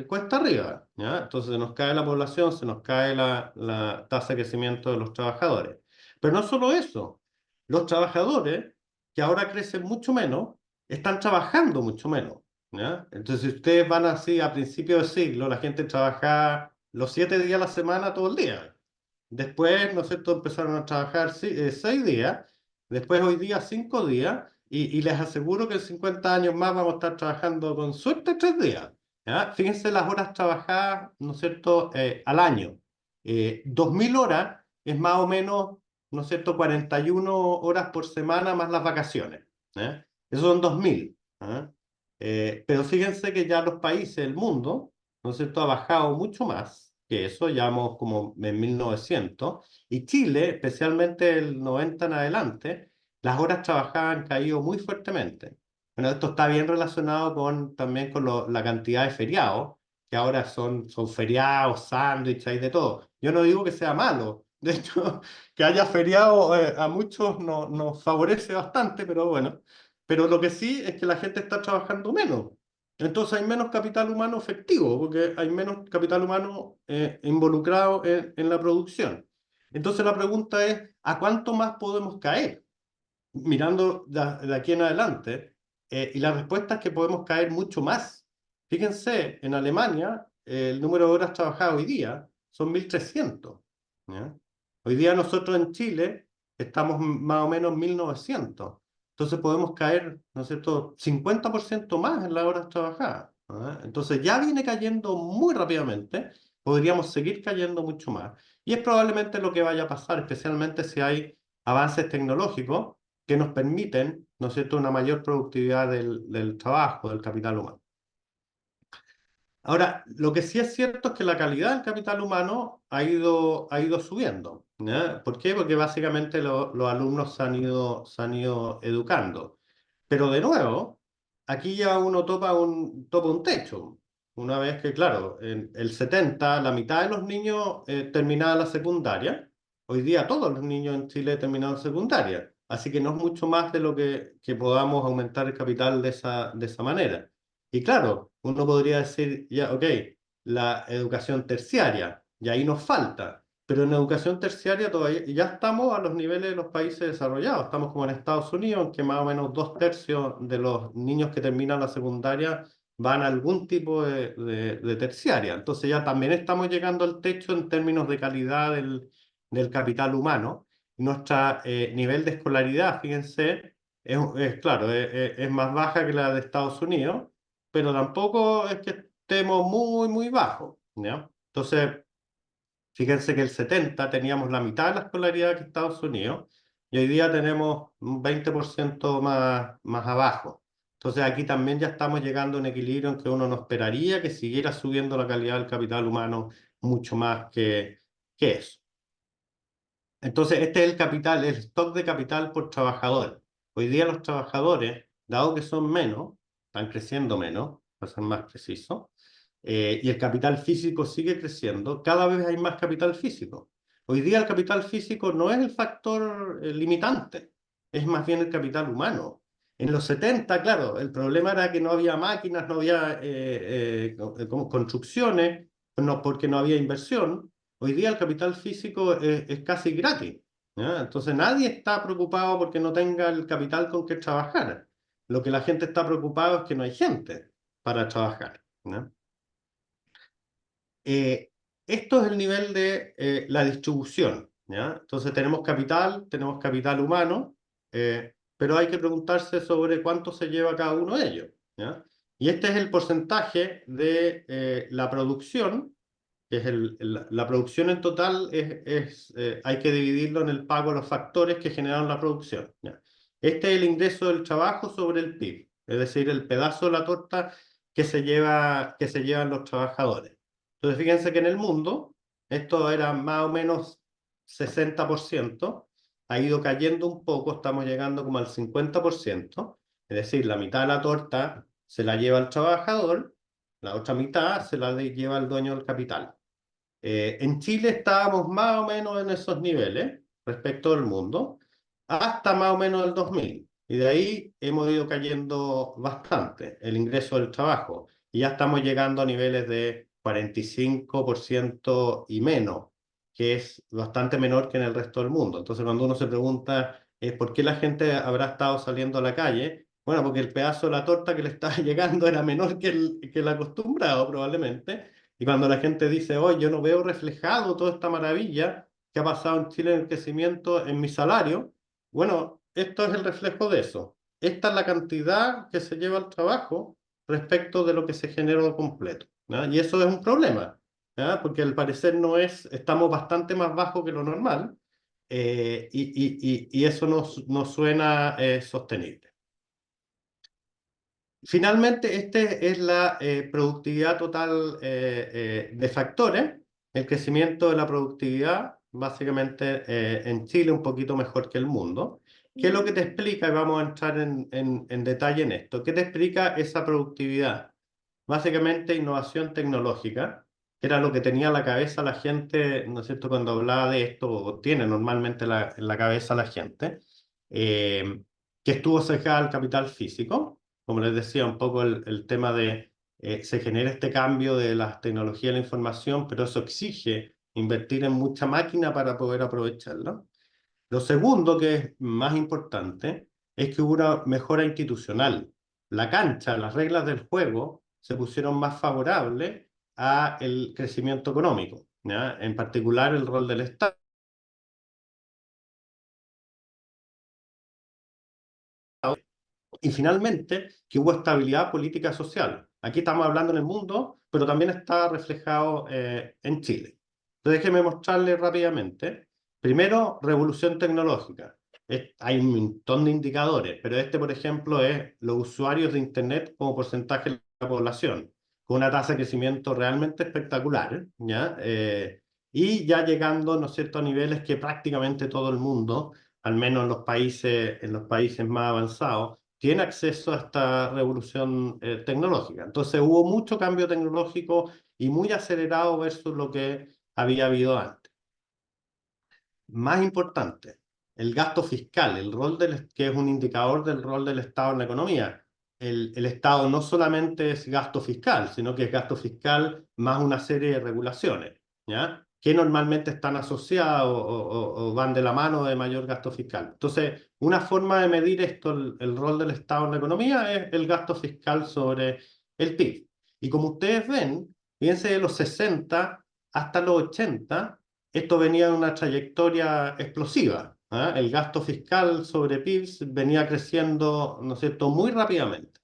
cuesta arriba, ¿ya? Entonces se nos cae la población, se nos cae la tasa de crecimiento de los trabajadores. Pero no solo eso, los trabajadores que ahora crecen mucho menos, están trabajando mucho menos, ¿ya? Entonces si ustedes van así a principios de siglo, la gente trabajaba los 7 días a la semana todo el día. Después, ¿no es cierto?, empezaron a trabajar 6 días, después hoy día 5 días, y les aseguro que en 50 años más vamos a estar trabajando con suerte 3 días. ¿Ya? Fíjense las horas trabajadas, ¿no es cierto?, al año. 2.000 horas es más o menos, ¿no es cierto?, 41 horas por semana más las vacaciones. ¿Ya? Esos son 2.000. ¿Ya? Pero fíjense que ya los países del mundo, ¿no es cierto?, ha bajado mucho más que eso, ya vamos como en 1900, y Chile, especialmente el 90 en adelante, las horas trabajadas han caído muy fuertemente. Bueno, esto está bien relacionado también con la cantidad de feriados, que ahora son feriados, sándwiches, hay de todo. Yo no digo que sea malo, de hecho, que haya feriados a muchos nos favorece bastante, pero bueno. Pero lo que sí es que la gente está trabajando menos. Entonces hay menos capital humano efectivo, porque hay menos capital humano involucrado en la producción. Entonces la pregunta es, ¿a cuánto más podemos caer? Mirando de aquí en adelante, y la respuesta es que podemos caer mucho más. Fíjense, en Alemania el número de horas trabajadas hoy día son 1.300. ¿Ya? Hoy día nosotros en Chile estamos más o menos 1.900. Entonces podemos caer, ¿no es cierto?, 50% más en las horas trabajadas. ¿Ya? Entonces ya viene cayendo muy rápidamente, podríamos seguir cayendo mucho más. Y es probablemente lo que vaya a pasar, especialmente si hay avances tecnológicos que nos permiten, ¿no es cierto?, una mayor productividad del trabajo, del capital humano. Ahora, lo que sí es cierto es que la calidad del capital humano ha ido subiendo. ¿Ya? ¿Por qué? Porque básicamente los alumnos se han ido educando. Pero de nuevo, aquí ya uno topa un techo. Una vez que, claro, en el 70, la mitad de los niños terminaban la secundaria. Hoy día todos los niños en Chile terminaron secundaria. así que no es mucho más de lo que podamos aumentar el capital de esa manera. Y claro, uno podría decir, ya, ok, la educación terciaria, y ahí nos falta, pero en educación terciaria todavía ya estamos a los niveles de los países desarrollados, estamos como en Estados Unidos, en que más o menos 2/3 de los niños que terminan la secundaria van a algún tipo de terciaria. Entonces ya también estamos llegando al techo en términos de calidad del capital humano. Nuestro nivel de escolaridad, fíjense, claro, es más baja que la de Estados Unidos, pero tampoco es que estemos muy, muy bajos, ¿ya? Entonces, fíjense que el 70 teníamos la mitad de la escolaridad que Estados Unidos y hoy día tenemos un 20% más abajo. Entonces aquí también ya estamos llegando a un equilibrio en que uno no esperaría que siguiera subiendo la calidad del capital humano mucho más que eso. Entonces este es el capital, el stock de capital por trabajador. Hoy día los trabajadores, dado que son menos, están creciendo menos, para ser más preciso, y el capital físico sigue creciendo, cada vez hay más capital físico. Hoy día el capital físico no es el factor limitante, es más bien el capital humano. En los 70, claro, el problema era que no había máquinas, no había construcciones, no, porque no había inversión. Hoy día el capital físico es casi gratis, ¿ya? Entonces nadie está preocupado porque no tenga el capital con que trabajar. Lo que la gente está preocupado es que no hay gente para trabajar, ¿no? Esto es el nivel de la distribución, ¿ya? Entonces tenemos capital humano, pero hay que preguntarse sobre cuánto se lleva cada uno de ellos, ¿ya? Y este es el porcentaje de la producción, que es la producción en total, hay que dividirlo en el pago de los factores que generaron la producción, ¿ya? Este es el ingreso del trabajo sobre el PIB, es decir, el pedazo de la torta que se llevan los trabajadores. Entonces, fíjense que en el mundo, esto era más o menos 60%, ha ido cayendo un poco, estamos llegando como al 50%, es decir, la mitad de la torta se la lleva el trabajador, la otra mitad se la lleva el dueño del capital. En Chile estábamos más o menos en esos niveles respecto al mundo, hasta más o menos el 2000. Y de ahí hemos ido cayendo bastante el ingreso del trabajo. Y ya estamos llegando a niveles de 45% y menos, que es bastante menor que en el resto del mundo. Entonces, cuando uno se pregunta por qué la gente habrá estado saliendo a la calle, bueno, porque el pedazo de la torta que le estaba llegando era menor que el acostumbrado, probablemente. Y cuando la gente dice, oye, yo no veo reflejado toda esta maravilla que ha pasado en Chile en el crecimiento en mi salario, bueno, esto es el reflejo de eso. Esta es la cantidad que se lleva al trabajo respecto de lo que se generó completo, ¿no? Y eso es un problema, ¿no? Porque al parecer estamos bastante más bajos que lo normal, y eso no suena sostenible. Finalmente, este es la productividad total de factores. El crecimiento de la productividad, básicamente en Chile, un poquito mejor que el mundo. ¿Qué es lo que te explica? Y vamos a entrar en detalle en esto. ¿Qué te explica esa productividad? Básicamente innovación tecnológica, que era lo que tenía en la cabeza la gente, ¿no es cierto?, cuando hablaba de esto, o tiene normalmente en la cabeza la gente, que estuvo cercana al capital físico. Como les decía, un poco el tema de se genera este cambio de las tecnologías de la información, pero eso exige invertir en mucha máquina para poder aprovecharlo. Lo segundo, que es más importante, es que hubo una mejora institucional. La cancha, las reglas del juego se pusieron más favorables al crecimiento económico, ¿ya? En particular el rol del Estado. Y finalmente, que hubo estabilidad política social. Aquí estamos hablando en el mundo, pero también está reflejado en Chile. Entonces, déjenme mostrarles rápidamente. Primero, revolución tecnológica. Hay un montón de indicadores, pero este, por ejemplo, es los usuarios de Internet como porcentaje de la población, con una tasa de crecimiento realmente espectacular, ¿ya? Y ya llegando, ¿no es cierto?, a niveles que prácticamente todo el mundo, al menos en los países más avanzados, tiene acceso a esta revolución tecnológica. Entonces hubo mucho cambio tecnológico y muy acelerado versus lo que había habido antes. Más importante, el gasto fiscal, el rol que es un indicador del rol del Estado en la economía. El Estado no solamente es gasto fiscal, sino que es gasto fiscal más una serie de regulaciones, ¿ya? Que normalmente están asociadas o van de la mano de mayor gasto fiscal. Entonces, una forma de medir esto, el rol del Estado en la economía, es el gasto fiscal sobre el PIB. Y como ustedes ven, fíjense de los 60 hasta los 80, esto venía de una trayectoria explosiva. ¿Ah? El gasto fiscal sobre PIB venía creciendo, ¿no es cierto?, muy rápidamente.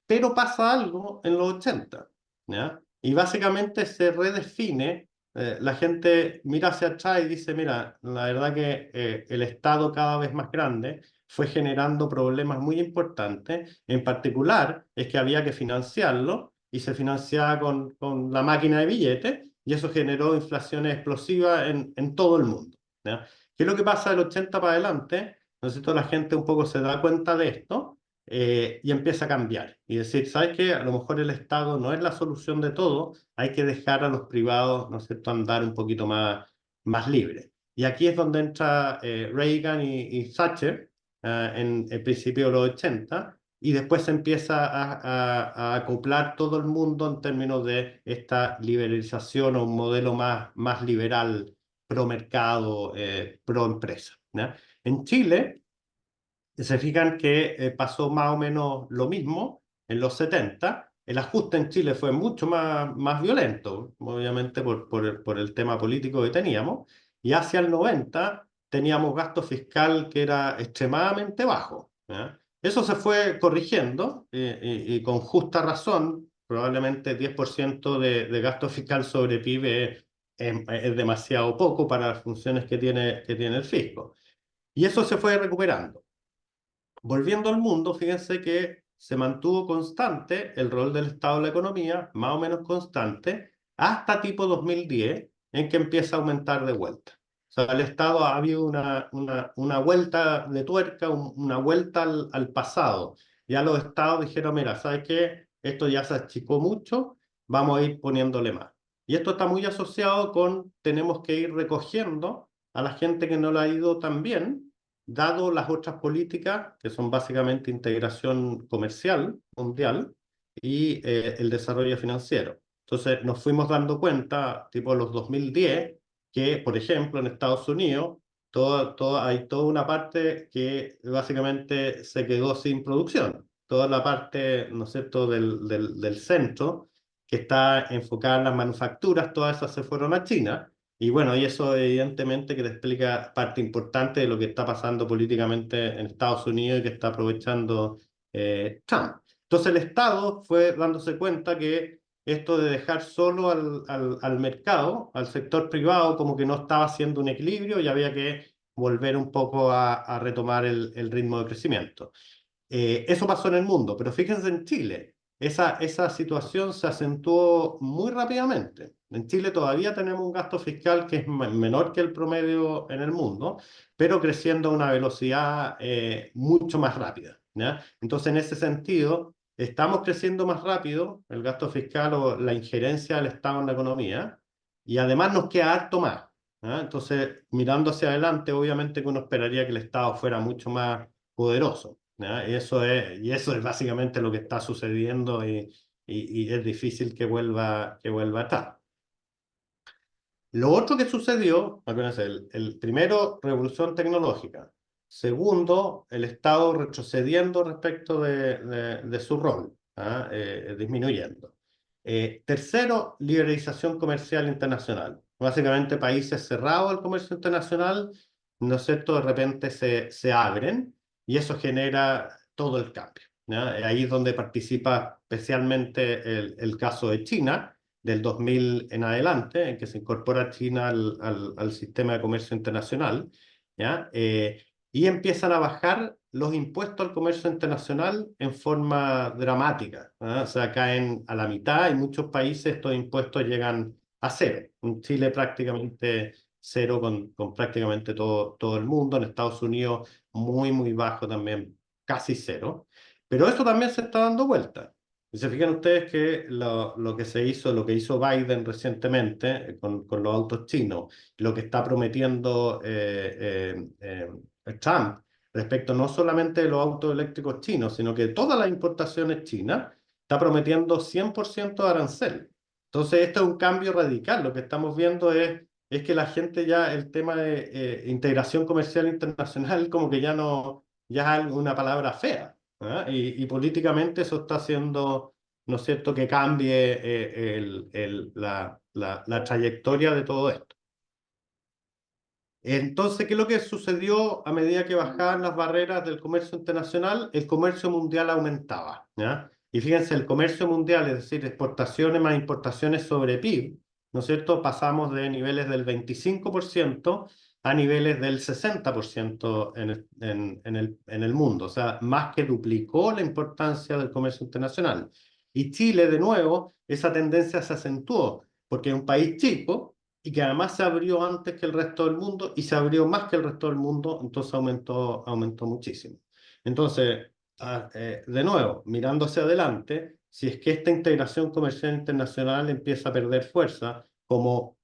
Pero pasa algo en los 80, ¿ya? Y básicamente se redefine, la gente mira hacia atrás y dice, mira, la verdad que el Estado cada vez más grande fue generando problemas muy importantes, en particular es que había que financiarlo y se financiaba con la máquina de billetes y eso generó inflaciones explosivas en todo el mundo, ¿ya? ¿Qué es lo que pasa del 80 para adelante? ¿No es cierto? La gente un poco se da cuenta de esto y empieza a cambiar. Y decir, ¿sabes qué? A lo mejor el Estado no es la solución de todo, hay que dejar a los privados, ¿no es cierto?, andar un poquito más libre. Y aquí es donde entra Reagan y Thatcher en el principio de los 80, y después se empieza a acoplar todo el mundo en términos de esta liberalización o un modelo más liberal, pro mercado, pro empresa, ¿ya? En Chile, se fijan que pasó más o menos lo mismo en los 70. El ajuste en Chile fue mucho más violento, obviamente por el tema político que teníamos, y hacia el 90 teníamos gasto fiscal que era extremadamente bajo, ¿ya? Eso se fue corrigiendo y con justa razón, probablemente 10% de gasto fiscal sobre PIB es demasiado poco para las funciones que tiene el fisco. Y eso se fue recuperando. Volviendo al mundo, fíjense que se mantuvo constante el rol del Estado en la economía, más o menos constante, hasta tipo 2010, en que empieza a aumentar de vuelta. O sea, el Estado ha habido una vuelta de tuerca, una vuelta al pasado. Ya los Estados dijeron, mira, ¿sabes qué? Esto ya se achicó mucho, vamos a ir poniéndole más. Y esto está muy asociado con tenemos que ir recogiendo a la gente que no lo ha ido tan bien, dado las otras políticas, que son básicamente integración comercial mundial y el desarrollo financiero. Entonces nos fuimos dando cuenta, tipo los 2010, que, por ejemplo, en Estados Unidos, hay toda una parte que básicamente se quedó sin producción. Toda la parte, ¿no es cierto?, del centro, que está enfocada en las manufacturas, todas esas se fueron a China. Y bueno, y eso evidentemente que te explica parte importante de lo que está pasando políticamente en Estados Unidos y que está aprovechando Trump. Entonces el Estado fue dándose cuenta que esto de dejar solo al mercado, al sector privado, como que no estaba haciendo un equilibrio y había que volver un poco a retomar el ritmo de crecimiento. Eso pasó en el mundo, pero fíjense en Chile, esa situación se acentuó muy rápidamente. En Chile todavía tenemos un gasto fiscal que es menor que el promedio en el mundo, pero creciendo a una velocidad mucho más rápida, ¿ya? Entonces, en ese sentido, estamos creciendo más rápido el gasto fiscal o la injerencia del Estado en la economía, y además nos queda harto más, ¿ya? Entonces, mirando hacia adelante, obviamente que uno esperaría que el Estado fuera mucho más poderoso, ¿ya? Y eso es básicamente lo que está sucediendo y es difícil que vuelva a estar. Lo otro que sucedió, acuérdense, el primero, revolución tecnológica. Segundo, el Estado retrocediendo respecto de su rol, ¿ah? Disminuyendo. Tercero, liberalización comercial internacional. Básicamente países cerrados al comercio internacional, ¿no es cierto?, de repente se abren y eso genera todo el cambio, ¿ya? Ahí es donde participa especialmente el caso de China, del 2000 en adelante, en que se incorpora China al sistema de comercio internacional, ¿ya? Y empiezan a bajar los impuestos al comercio internacional en forma dramática, ¿ah? O sea, caen a la mitad y muchos países estos impuestos llegan a cero. En Chile prácticamente cero con prácticamente todo el mundo. En Estados Unidos muy bajo también, casi cero. Pero esto también se está dando vuelta. Y se fijan ustedes que lo que lo que hizo Biden recientemente con los autos chinos, lo que está prometiendo Trump respecto no solamente de los autos eléctricos chinos, sino que todas las importaciones chinas, está prometiendo 100% de arancel. Entonces, esto es un cambio radical. Lo que estamos viendo es que la gente ya, el tema de integración comercial internacional, como que ya no, ya es una palabra fea. ¿Ah? Y políticamente eso está haciendo, ¿no es cierto?, que cambie la trayectoria de todo esto. Entonces, ¿qué es lo que sucedió a medida que bajaban las barreras del comercio internacional? El comercio mundial aumentaba, ¿ya? Y fíjense, el comercio mundial, es decir, exportaciones más importaciones sobre PIB, ¿no es cierto? Pasamos de niveles del 25% a niveles del 60% en el mundo. O sea, más que duplicó la importancia del comercio internacional. Y Chile, de nuevo, esa tendencia se acentuó, porque es un país chico, y que además se abrió antes que el resto del mundo y se abrió más que el resto del mundo, entonces aumentó muchísimo. Entonces, de nuevo, mirando hacia adelante, si es que esta integración comercial internacional empieza a perder fuerza, como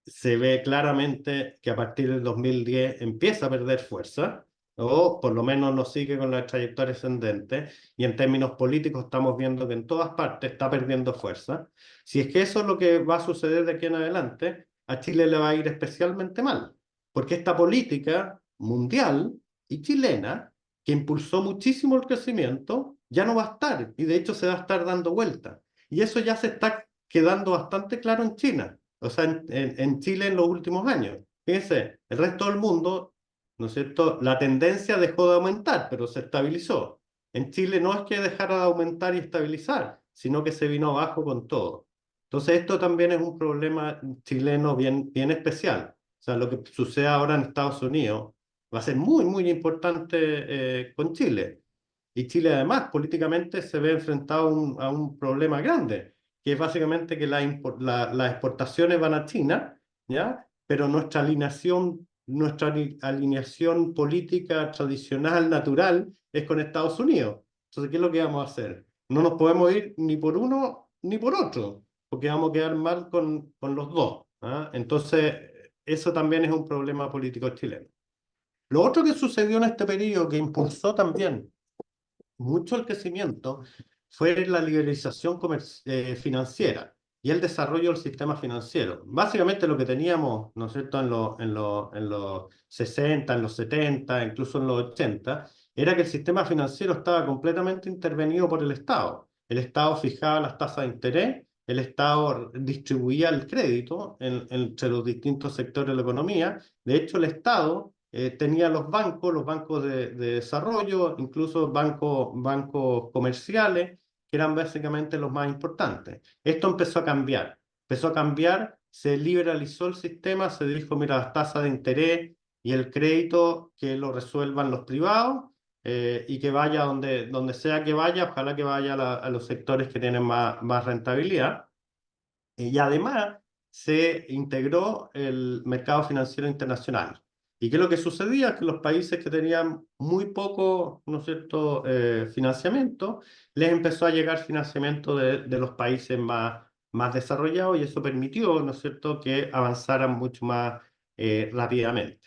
se ve claramente que a partir del 2010 empieza a perder fuerza, o por lo menos no sigue con la trayectoria ascendente, y en términos políticos estamos viendo que en todas partes está perdiendo fuerza. Si es que eso es lo que va a suceder de aquí en adelante, a Chile le va a ir especialmente mal, porque esta política mundial y chilena, que impulsó muchísimo el crecimiento, ya no va a estar, y de hecho se va a estar dando vuelta. Y eso ya se está quedando bastante claro en China, o sea, en Chile en los últimos años. Fíjense, el resto del mundo, ¿no es cierto? La tendencia dejó de aumentar, pero se estabilizó. En Chile no es que dejara de aumentar y estabilizar, sino que se vino abajo con todo. Entonces, esto también es un problema chileno bien especial. O sea, lo que sucede ahora en Estados Unidos va a ser muy importante con Chile. Y Chile, además, políticamente se ve enfrentado a un problema grande, que es básicamente que las exportaciones van a China, ¿ya? Pero nuestra alineación política tradicional, natural, es con Estados Unidos. Entonces, ¿qué es lo que vamos a hacer? No nos podemos ir ni por uno ni por otro, porque vamos a quedar mal con los dos. ¿Ah? Entonces, eso también es un problema político chileno. Lo otro que sucedió en este periodo, que impulsó también mucho el crecimiento, fue la liberalización financiera y el desarrollo del sistema financiero. Básicamente lo que teníamos, ¿no es cierto?, en los 60, en los 70, incluso en los 80, era que el sistema financiero estaba completamente intervenido por el Estado. El Estado fijaba las tasas de interés, el Estado distribuía el crédito entre los distintos sectores de la economía. De hecho, el Estado tenía los bancos de desarrollo, incluso bancos comerciales, que eran básicamente los más importantes. Esto empezó a cambiar, se liberalizó el sistema, se dijo, mira, las tasas de interés y el crédito que lo resuelvan los privados, y que vaya donde sea que vaya, ojalá que vaya a los sectores que tienen más rentabilidad. Y además se integró el mercado financiero internacional. ¿Y qué es lo que sucedía? Que los países que tenían muy poco, ¿no es cierto?, financiamiento, les empezó a llegar financiamiento de los países más desarrollados, y eso permitió, ¿no es cierto?, que avanzaran mucho más rápidamente.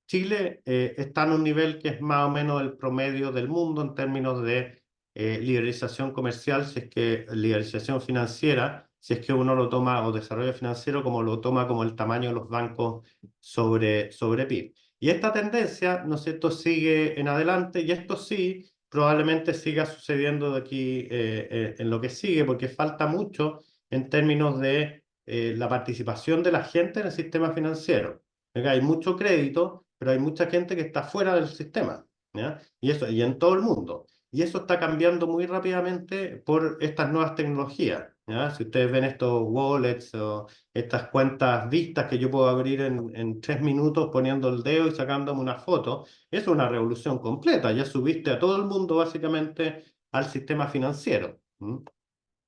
Chile está en un nivel que es más o menos el promedio del mundo en términos de liberalización comercial, si es que liberalización financiera, si es que uno lo toma, o desarrollo financiero, como lo toma como el tamaño de los bancos sobre PIB. Y esta tendencia, ¿no es cierto?, sigue en adelante, y esto sí probablemente siga sucediendo de aquí en lo que sigue, porque falta mucho en términos de la participación de la gente en el sistema financiero. Hay mucho crédito, pero hay mucha gente que está fuera del sistema, ¿ya? Y en todo el mundo. Y eso está cambiando muy rápidamente por estas nuevas tecnologías, ¿ya? Si ustedes ven estos wallets o estas cuentas vistas que yo puedo abrir en 3 minutos poniendo el dedo y sacándome una foto, es una revolución completa. Ya subiste a todo el mundo básicamente al sistema financiero.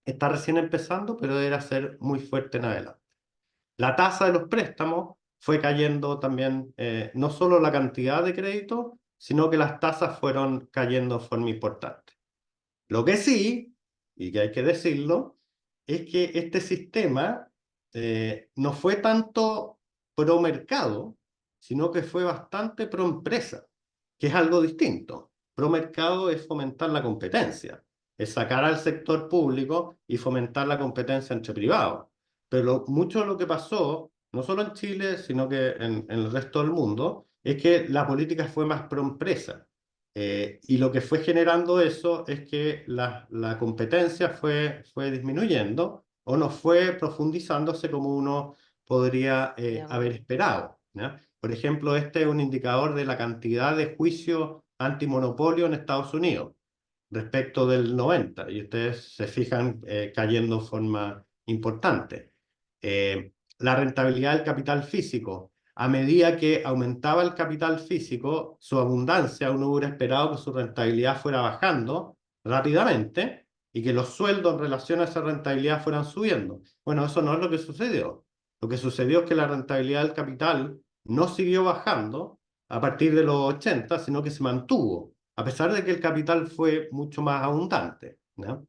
Está recién empezando, pero deberá ser muy fuerte en adelante. La tasa de los préstamos fue cayendo también, no solo la cantidad de crédito, sino que las tasas fueron cayendo de forma importante. Lo que sí, y que hay que decirlo, es que este sistema no fue tanto pro mercado, sino que fue bastante pro empresa. que es algo distinto. Promercado es fomentar la competencia, es sacar al sector público y fomentar la competencia entre privados. Pero mucho de lo que pasó, no solo en Chile, sino que en el resto del mundo, es que la política fue más pro-empresa. Y lo que fue generando eso es que la competencia fue disminuyendo o no fue profundizándose como uno podría haber esperado, ¿ya? Por ejemplo, este es un indicador de la cantidad de juicios antimonopolio en Estados Unidos respecto del 90, y ustedes se fijan cayendo en forma importante. La rentabilidad del capital físico. A medida que aumentaba el capital físico, su abundancia, uno hubiera esperado que su rentabilidad fuera bajando rápidamente y que los sueldos en relación a esa rentabilidad fueran subiendo. Bueno, eso no es lo que sucedió. Lo que sucedió es que la rentabilidad del capital no siguió bajando a partir de los 80, sino que se mantuvo, a pesar de que el capital fue mucho más abundante, ¿no?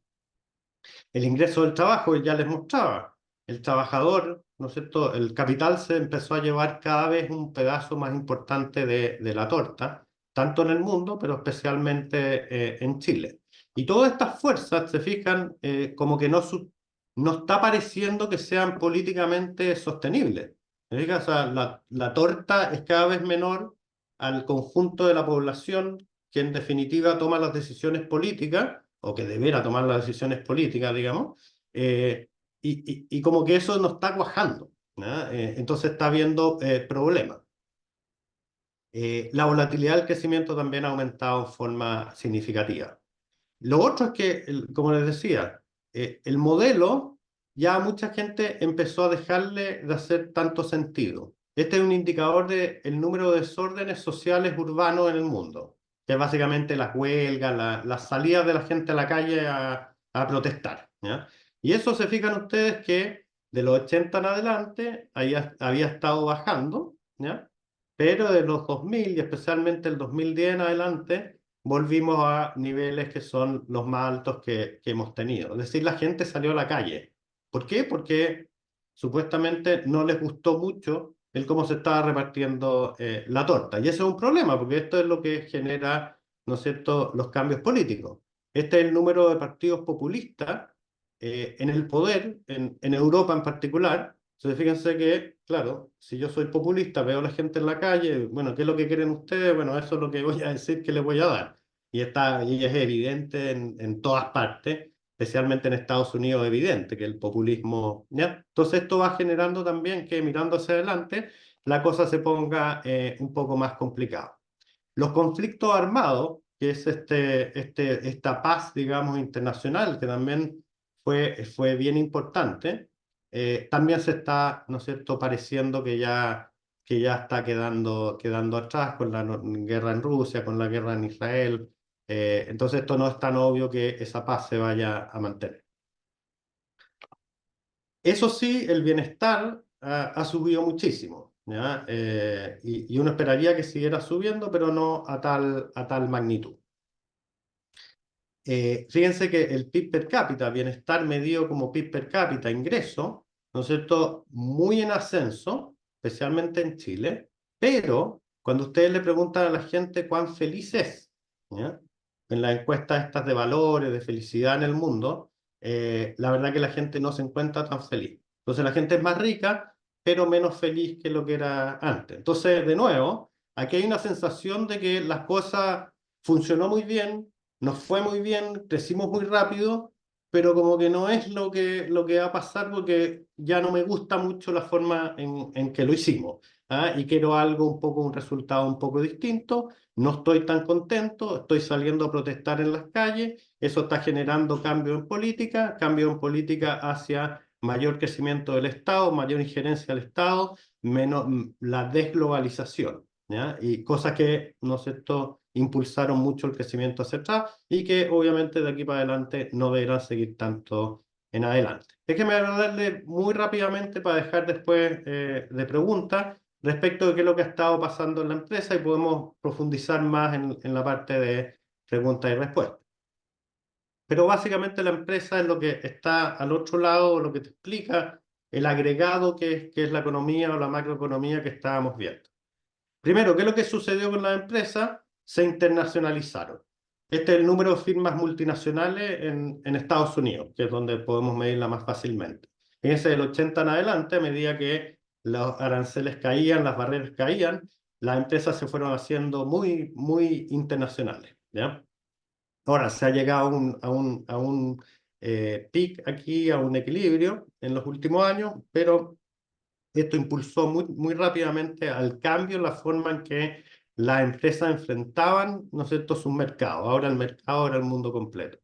El ingreso del trabajo, ya les mostraba, el trabajador, ¿no es cierto? El capital se empezó a llevar cada vez un pedazo más importante de la torta, tanto en el mundo, pero especialmente en Chile. Y todas estas fuerzas, se fijan, como que no está pareciendo que sean políticamente sostenibles. O sea, la torta es cada vez menor al conjunto de la población que en definitiva toma las decisiones políticas, o que debiera tomar las decisiones políticas, digamos, y como que eso no está cuajando, ¿no? Entonces está habiendo problemas. La volatilidad del crecimiento también ha aumentado en forma significativa. Lo otro es que, como les decía, el modelo ya mucha gente empezó a dejarle de hacer tanto sentido. Este es un indicador del número de desórdenes sociales urbanos en el mundo, que es básicamente las huelgas, las salidas de la gente a la calle a protestar, ¿ya? Y eso, se fijan ustedes que de los 80 en adelante había estado bajando, ¿ya? Pero de los 2000 y especialmente el 2010 en adelante volvimos a niveles que son los más altos que hemos tenido. Es decir, la gente salió a la calle. ¿Por qué? Porque supuestamente no les gustó mucho el cómo se estaba repartiendo la torta. Y eso es un problema, porque esto es lo que genera, ¿no es cierto?, los cambios políticos. Este es el número de partidos populistas en el poder, en Europa en particular. Entonces, fíjense que, claro, si yo soy populista, veo a la gente en la calle, bueno, ¿qué es lo que quieren ustedes? Bueno, eso es lo que voy a decir que les voy a dar. Y es evidente en todas partes, especialmente en Estados Unidos, evidente que el populismo, ¿ya? Entonces esto va generando también que, mirando hacia adelante, la cosa se ponga un poco más complicada. Los conflictos armados, que es esta paz, digamos, internacional, que también fue bien importante, también se está, ¿no es cierto?, pareciendo que ya está quedando atrás con la guerra en Rusia, con la guerra en Israel. Entonces esto no es tan obvio que esa paz se vaya a mantener. Eso sí, el bienestar ha subido muchísimo, ¿ya? Y uno esperaría que siguiera subiendo, pero no a tal magnitud. Fíjense que el PIB per cápita, bienestar medido como PIB per cápita, ingreso, ¿no es cierto?, muy en ascenso, especialmente en Chile, pero cuando ustedes le preguntan a la gente cuán feliz es, ¿ya?, en las encuestas estas de valores, de felicidad en el mundo, la verdad que la gente no se encuentra tan feliz. Entonces la gente es más rica, pero menos feliz que lo que era antes. Entonces, de nuevo, aquí hay una sensación de que las cosas funcionó muy bien, nos fue muy bien, crecimos muy rápido, pero como que no es lo que va a pasar, porque ya no me gusta mucho la forma en que lo hicimos, ¿ah? Y quiero un resultado un poco distinto, no estoy tan contento, estoy saliendo a protestar en las calles, eso está generando cambio en política hacia mayor crecimiento del Estado, mayor injerencia del Estado, menos la desglobalización, ¿ya? Y cosas que, ¿no es cierto?, impulsaron mucho el crecimiento hacia atrás y que obviamente de aquí para adelante no deberán seguir tanto en adelante. Déjenme darle muy rápidamente para dejar después de preguntas respecto de qué es lo que ha estado pasando en la empresa, y podemos profundizar más en la parte de preguntas y respuestas. Pero básicamente la empresa es lo que está al otro lado, lo que te explica el agregado que es la economía o la macroeconomía que estábamos viendo. Primero, ¿qué es lo que sucedió con la empresa? se internacionalizaron. Este es el número de firmas multinacionales en Estados Unidos, que es donde podemos medirla más fácilmente. Fíjense, del 80 en adelante, a medida que los aranceles caían, las barreras caían, las empresas se fueron haciendo muy, muy internacionales, ¿ya? Ahora se ha llegado a un peak aquí, a un equilibrio en los últimos años, pero esto impulsó muy, muy rápidamente al cambio en la forma en que las empresas enfrentaban, ¿no es cierto?, sus mercados. Ahora el mercado era el mundo completo.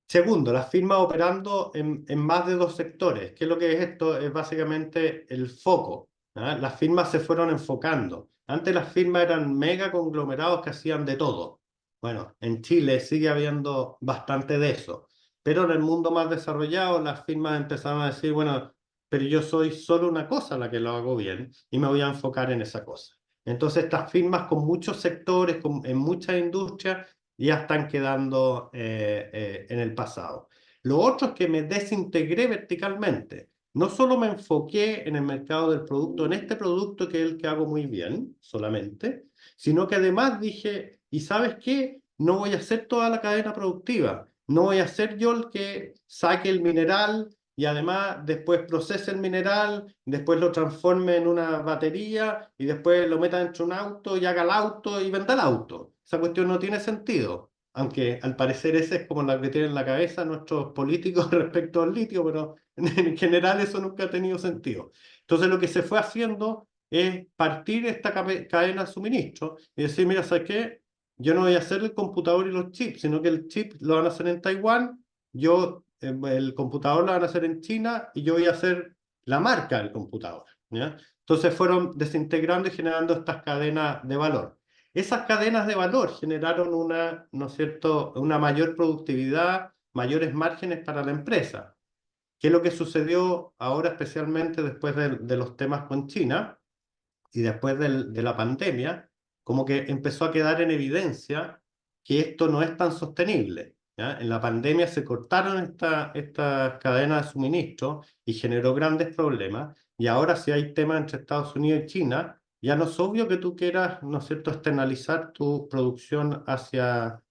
Segundo, las firmas operando en más de dos sectores. ¿Qué es lo que es esto? Es básicamente el foco, ¿ah? Las firmas se fueron enfocando. Antes las firmas eran mega conglomerados que hacían de todo. Bueno, en Chile sigue habiendo bastante de eso. Pero en el mundo más desarrollado las firmas empezaron a decir, bueno, pero yo soy solo una cosa la que lo hago bien y me voy a enfocar en esa cosa. Entonces estas firmas con muchos sectores, en muchas industrias, ya están quedando en el pasado. Lo otro es que me desintegré verticalmente. No solo me enfoqué en el mercado del producto, en este producto que es el que hago muy bien solamente, sino que además dije, ¿y sabes qué? No voy a hacer toda la cadena productiva. No voy a ser yo el que saque el mineral y además después procese el mineral, después lo transforme en una batería y después lo meta dentro de un auto y haga el auto y venda el auto. Esa cuestión no tiene sentido, aunque al parecer ese es como la que tienen en la cabeza nuestros políticos respecto al litio, pero en general eso nunca ha tenido sentido. Entonces lo que se fue haciendo es partir esta cadena de suministro y decir, mira, ¿sabes qué? Yo no voy a hacer el computador y los chips, sino que el chip lo van a hacer en Taiwán, el computador lo van a hacer en China y yo voy a hacer la marca del computador, ¿ya? Entonces fueron desintegrando y generando estas cadenas de valor. Esas cadenas de valor generaron una, ¿no es cierto?, una mayor productividad, mayores márgenes para la empresa. ¿Qué es lo que sucedió ahora, especialmente después de los temas con China y después de la pandemia? Como que empezó a quedar en evidencia que esto no es tan sostenible, ¿ya? En la pandemia se cortaron estas cadenas de suministro y generó grandes problemas, y ahora si hay temas entre Estados Unidos y China, ya no es obvio que tú quieras, ¿no es cierto?, externalizar tu producción hacia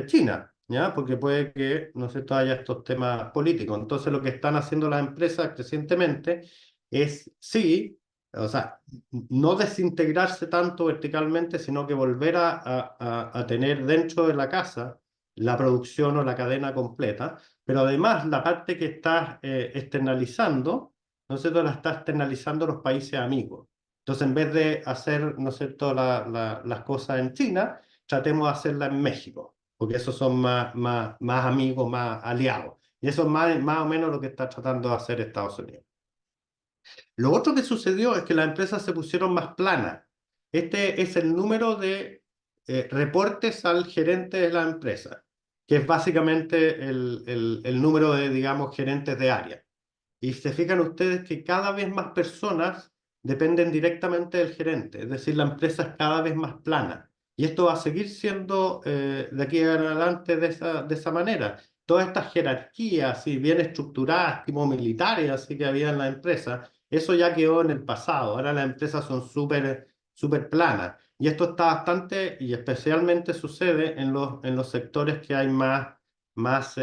China, ¿ya? Porque puede que, ¿no es cierto?, haya estos temas políticos. Entonces lo que están haciendo las empresas recientemente es, sí, o sea, no desintegrarse tanto verticalmente, sino que volver a tener dentro de la casa la producción o la cadena completa, pero además la parte que estás externalizando, ¿no es cierto?, la estás externalizando a los países amigos. Entonces, en vez de hacer, ¿no es cierto?, las cosas en China, tratemos de hacerlas en México, porque esos son más amigos, más aliados. Y eso es más o menos lo que está tratando de hacer Estados Unidos. Lo otro que sucedió es que las empresas se pusieron más planas. Este es el número de reportes al gerente de la empresa, que es básicamente el número de, digamos, gerentes de área. Y se fijan ustedes que cada vez más personas dependen directamente del gerente, es decir, la empresa es cada vez más plana. Y esto va a seguir siendo de aquí en adelante de esa manera. Todas estas jerarquías, así bien estructuradas, tipo militares, así que había en la empresa, eso ya quedó en el pasado. Ahora las empresas son súper planas. Y esto está bastante, y especialmente sucede en los sectores que hay más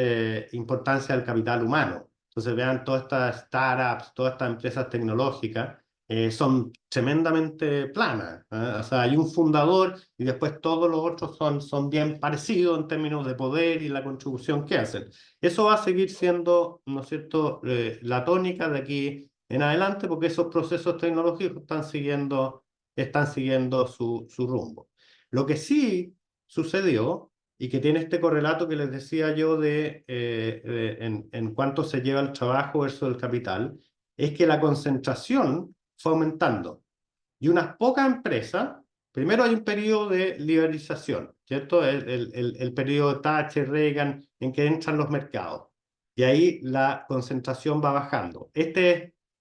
importancia del capital humano. Entonces vean todas estas startups, todas estas empresas tecnológicas, son tremendamente planas, ¿eh? O sea, hay un fundador y después todos los otros son bien parecidos en términos de poder y la contribución que hacen. Eso va a seguir siendo, ¿no es cierto?, la tónica de aquí en adelante, porque esos procesos tecnológicos están siguiendo su rumbo. Lo que sí sucedió, y que tiene este correlato que les decía yo en cuánto se lleva el trabajo versus el capital, es que la concentración fue aumentando. Y unas pocas empresas, primero hay un periodo de liberalización, ¿cierto? El periodo de Thatcher, Reagan, en que entran los mercados. Y ahí la concentración va bajando.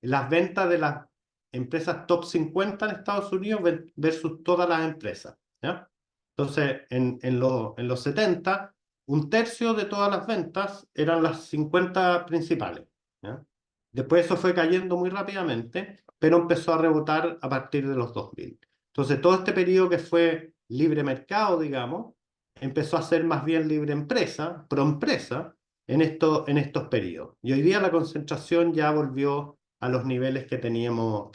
Las ventas de las empresas top 50 en Estados Unidos versus todas las empresas, ¿ya? Entonces, en los 70, un tercio de todas las ventas eran las 50 principales, ¿ya? Después eso fue cayendo muy rápidamente, pero empezó a rebotar a partir de los 2000. Entonces, todo este periodo que fue libre mercado, digamos, empezó a ser más bien libre empresa, proempresa, en estos periodos. Y hoy día la concentración ya volvió a los niveles que teníamos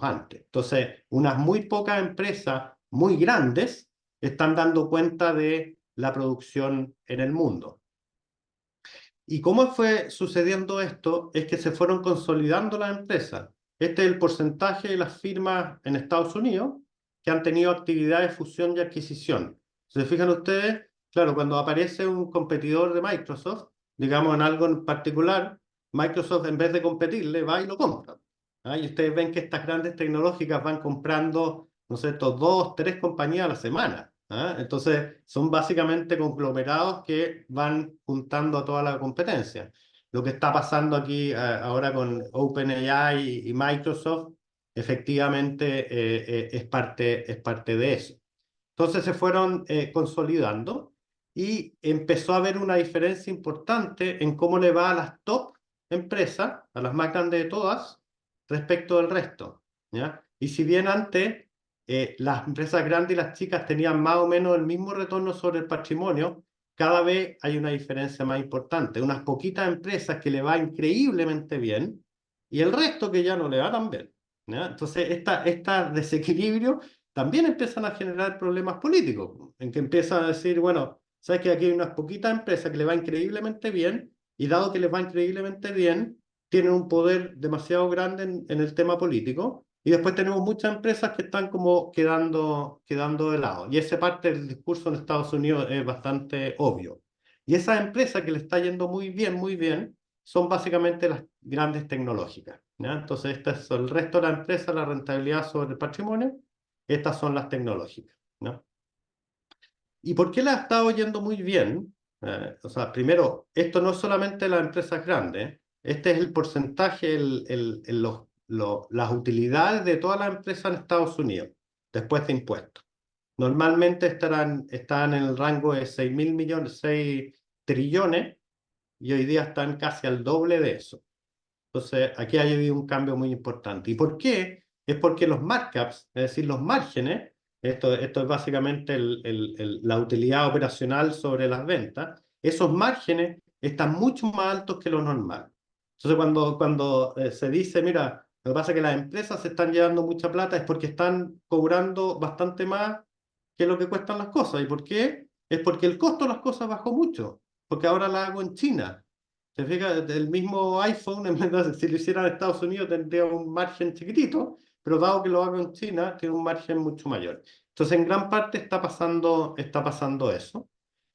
antes. Entonces, unas muy pocas empresas muy grandes están dando cuenta de la producción en el mundo. ¿Y cómo fue sucediendo esto? Es que se fueron consolidando las empresas. Este es el porcentaje de las firmas en Estados Unidos que han tenido actividad de fusión y adquisición. ¿Se fijan ustedes? Claro, cuando aparece un competidor de Microsoft, digamos en algo en particular, Microsoft en vez de competirle va y lo compra. ¿Ah? Y ustedes ven que estas grandes tecnológicas van comprando, no sé, 2, 3 compañías a la semana. ¿Ah? Entonces, son básicamente conglomerados que van juntando a toda la competencia. Lo que está pasando aquí ahora con OpenAI y Microsoft, efectivamente es parte de eso. Entonces se fueron consolidando y empezó a haber una diferencia importante en cómo le va a las top empresas, a las más grandes de todas, respecto del resto. ¿Ya? Y si bien antes las empresas grandes y las chicas tenían más o menos el mismo retorno sobre el patrimonio, cada vez hay una diferencia más importante. Unas poquitas empresas que le va increíblemente bien y el resto que ya no le va tan bien. ¿Ya? Entonces, este desequilibrio también empiezan a generar problemas políticos, en que empiezan a decir, bueno, sabes que aquí hay unas poquitas empresas que le va increíblemente bien y dado que les va increíblemente bien, tienen un poder demasiado grande en el tema político. Y después tenemos muchas empresas que están como quedando de lado. Y esa parte del discurso en Estados Unidos es bastante obvio. Y esas empresas que le está yendo muy bien, son básicamente las grandes tecnológicas. ¿Ya? Entonces, este es el resto de la empresa, la rentabilidad sobre el patrimonio. Estas son las tecnológicas. ¿No? ¿Y por qué le ha estado yendo muy bien? O sea, primero, esto no es solamente las empresas grandes. Este es el porcentaje, las utilidades de todas las empresas en Estados Unidos, después de impuestos. Normalmente están en el rango de 6.000 millones, 6 trillones, y hoy día están casi al doble de eso. Entonces, aquí ha habido un cambio muy importante. ¿Y por qué? Es porque los markups, es decir, los márgenes, esto es básicamente la utilidad operacional sobre las ventas, esos márgenes están mucho más altos que lo normal. Entonces, cuando se dice, mira, lo que pasa es que las empresas se están llevando mucha plata es porque están cobrando bastante más que lo que cuestan las cosas. ¿Y por qué? Es porque el costo de las cosas bajó mucho, porque ahora la hago en China. ¿Se fija? El mismo iPhone, en vez de, si lo hiciera en Estados Unidos, tendría un margen chiquitito, pero dado que lo hago en China, tiene un margen mucho mayor. Entonces, en gran parte está pasando eso.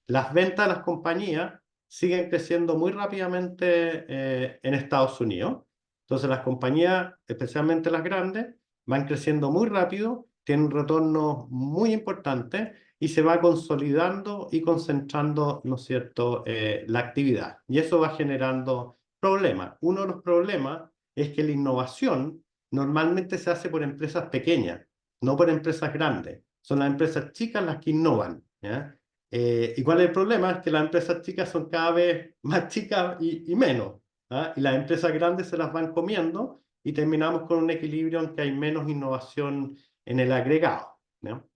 Las ventas de las compañías siguen creciendo muy rápidamente en Estados Unidos. Entonces, las compañías, especialmente las grandes, van creciendo muy rápido, tienen un retorno muy importante y se va consolidando y concentrando, ¿no es cierto?, la actividad. Y eso va generando problemas. Uno de los problemas es que la innovación normalmente se hace por empresas pequeñas, no por empresas grandes. Son las empresas chicas las que innovan. ¿Ya? ¿Y cuál es el problema? Es que las empresas chicas son cada vez más chicas y menos. ¿Ah? Y las empresas grandes se las van comiendo y terminamos con un equilibrio en que hay menos innovación en el agregado. ¿No?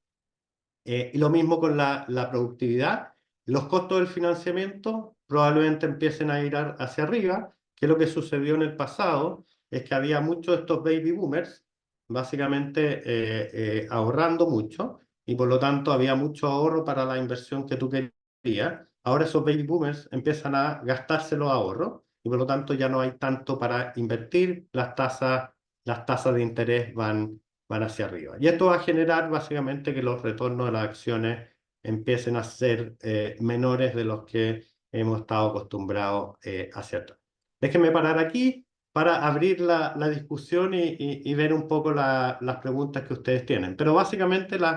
Y lo mismo con la productividad. Los costos del financiamiento probablemente empiecen a ir hacia arriba, que lo que sucedió en el pasado es que había muchos de estos baby boomers, básicamente ahorrando mucho, y por lo tanto había mucho ahorro para la inversión que tú querías. Ahora esos baby boomers empiezan a gastarse los ahorros, y por lo tanto ya no hay tanto para invertir, las tasas de interés van hacia arriba. Y esto va a generar básicamente que los retornos de las acciones empiecen a ser menores de los que hemos estado acostumbrados hacia atrás. Déjenme parar aquí para abrir la discusión y ver un poco las preguntas que ustedes tienen. Pero básicamente la